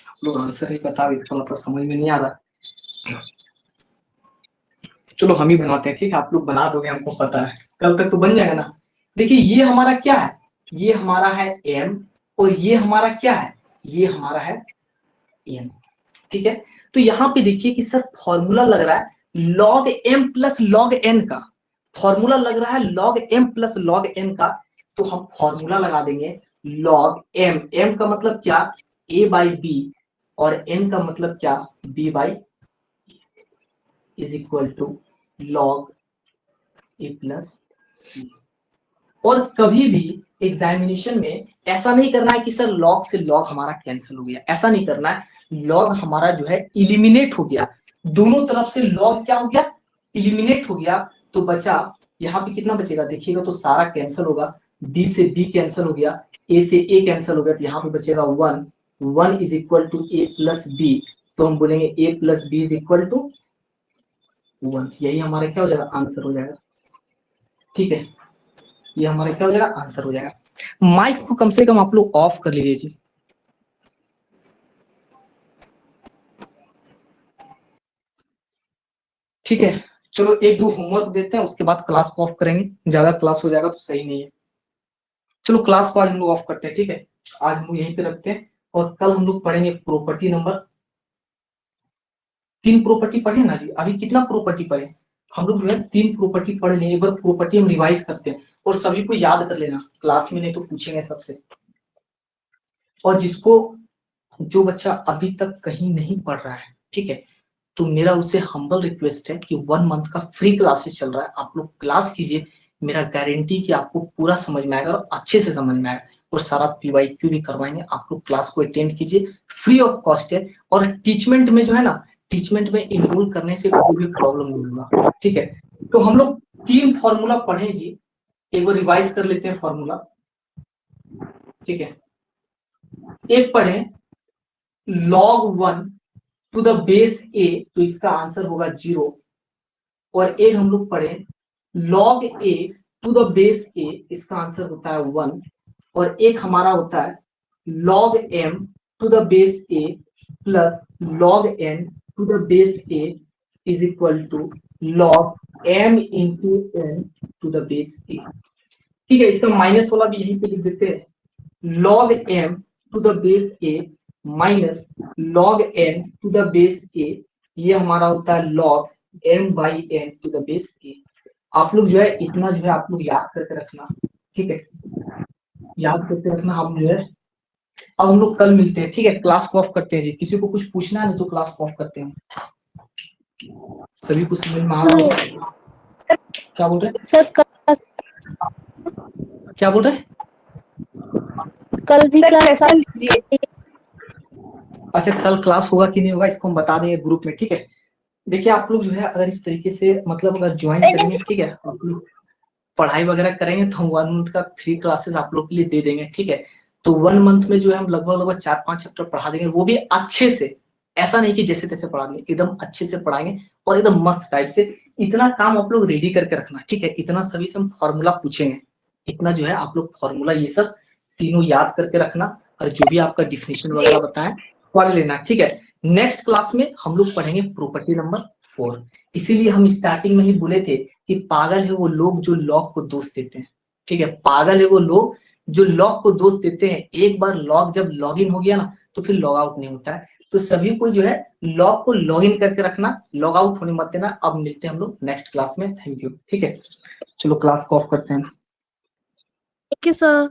आप लोग आंसर ही बता रहे, तो मतलब समझ में नहीं आ रहा। चलो हम ही बनाते हैं, ठीक है। आप लोग बना दोगे हमको पता है, कल तक तो बन जाएगा ना। देखिए ये हमारा क्या है, ये हमारा है m और ये हमारा क्या है, ये हमारा है n, ठीक है। तो यहाँ पे देखिए कि सर फॉर्मूला लग रहा है log m plus log n का। फॉर्मूला लग रहा है log m plus log n का, तो हम फॉर्मूला लगा देंगे log m। m का मतलब क्या, a बाई बी, और n का मतलब क्या, b by is equal to log A plus. और कभी भी एग्जामिनेशन में ऐसा नहीं करना है कि सर लॉग से लॉग हमारा कैंसिल हो गया, ऐसा नहीं करना है। लॉग हमारा जो है इलिमिनेट हो गया, दोनों तरफ से लॉग क्या हो गया, इलिमिनेट हो गया। तो बचा यहाँ पे कितना बचेगा देखिएगा, तो सारा कैंसिल होगा। बी से बी कैंसिल हो गया, ए से ए कैंसिल हो गया, तो यहाँ पे बचेगा 1। 1 is equal to a plus b, तो हम बोलेंगे a plus b is equal to 1। यही हमारा क्या हो जाएगा, आंसर हो जाएगा, ठीक है। ये हमारा क्या हो जाएगा, आंसर हो जाएगा। माइक को कम से कम आप लोग ऑफ कर लीजिए जी। ठीक है, चलो 1-2 होमवर्क देते हैं, उसके बाद क्लास को ऑफ करेंगे। ज्यादा क्लास हो जाएगा तो सही नहीं है। चलो क्लास को आज हम लोग ऑफ करते हैं, ठीक है। आज हम लोग यहीं पे रखते हैं और कल हम लोग पढ़ेंगे प्रॉपर्टी नंबर 3। प्रॉपर्टी पढ़े ना जी, अभी कितना प्रॉपर्टी पढ़े हम लोग, जो है 3 प्रॉपर्टी पढ़ लें। एक बार प्रॉपर्टी हम रिवाइज करते हैं और सभी को याद कर लेना, क्लास में नहीं तो पूछेंगे सबसे। और जिसको, जो बच्चा अभी तक कहीं नहीं पढ़ रहा है, ठीक है, तो मेरा उससे हम्बल रिक्वेस्ट है कि 1 मंथ का फ्री क्लासेस चल रहा है, आप लोग क्लास कीजिए। मेरा गारंटी कि आपको पूरा समझ में आएगा और अच्छे से समझ में आएगा, और सारा पीवाईक्यू भी करवाएंगे। आप लोग क्लास को अटेंड कीजिए, फ्री ऑफ कॉस्ट है। और टीचमेंट में जो है ना, टीचमेंट में इनरोल करने से कोई भी प्रॉब्लम नहीं होगा, ठीक है। तो हम लोग 3 फॉर्मूला पढ़े जी, एक बार रिवाइज कर लेते हैं फॉर्मूला, ठीक है। एक पढ़े log 1 to the base a, तो इसका आंसर होगा 0। और एक हम लोग पढ़े log a to the base a, इसका आंसर होता है 1। और एक हमारा होता है log m to the base a plus log n to the base a is equal to log m into n to the base a, ठीक है। इसका माइनस वाला भी यहीं पे लिख देते हैं, log m to the base a minus log n to the base a, ये हमारा होता है log m by n to the base a। आप लोग जो है इतना जो है आप लोग याद करके रखना, ठीक है, याद करके रखना। हम जो है अब हम लोग कल मिलते हैं, ठीक है। क्लास को ऑफ करते हैं जी, किसी को कुछ पूछना है नहीं तो क्लास को ऑफ करते हैं। सभी को समझ में आ रहा होगा। क्या बोल रहे हैं, सर क्या बोल रहे हैं। कल भी सर क्लास क्वेश्चन लीजिए। अच्छा कल क्लास होगा कि नहीं होगा इसको हम बता देंगे ग्रुप में, ठीक है। देखिए आप लोग जो है अगर इस तरीके से मतलब अगर ज्वाइन करेंगे, ठीक है, आप लोग पढ़ाई वगैरह करेंगे तो हम 1 मंथ का फ्री क्लासेस आप लोग के लिए दे देंगे, ठीक है। तो 1 मंथ में जो है हम लगभग 4-5 चैप्टर पढ़ा देंगे, वो भी अच्छे से, ऐसा नहीं कि जैसे तैसे पढ़ा देंगे, एकदम अच्छे से पढ़ाएंगे और एकदम मस्त टाइप से। इतना काम आप लोग रेडी करके रखना, ठीक है। इतना सभी से हम फॉर्मूला पूछेंगे, इतना जो है आप लोग फॉर्मूला ये सब तीनों याद करके रखना, और जो भी आपका डिफिनेशन वगैरह बताएं पढ़ लेना, ठीक है। नेक्स्ट क्लास में हम लोग पढ़ेंगे प्रॉपर्टी नंबर 4। इसीलिए हम स्टार्टिंग में ही बोले थे कि पागल है वो लोग जो लॉग को दोष देते हैं, ठीक है। पागल है वो लोग जो लॉग को दोष देते हैं। एक बार लॉग जब लॉग इन हो गया ना तो फिर लॉग आउट नहीं होता है। तो सभी को जो है लॉग को लॉग इन करके रखना, लॉग आउट होने मत देना। अब मिलते हैं हम लोग नेक्स्ट क्लास में। थैंक यू, ठीक है। चलो क्लास को ऑफ करते हैं। Thank you, sir.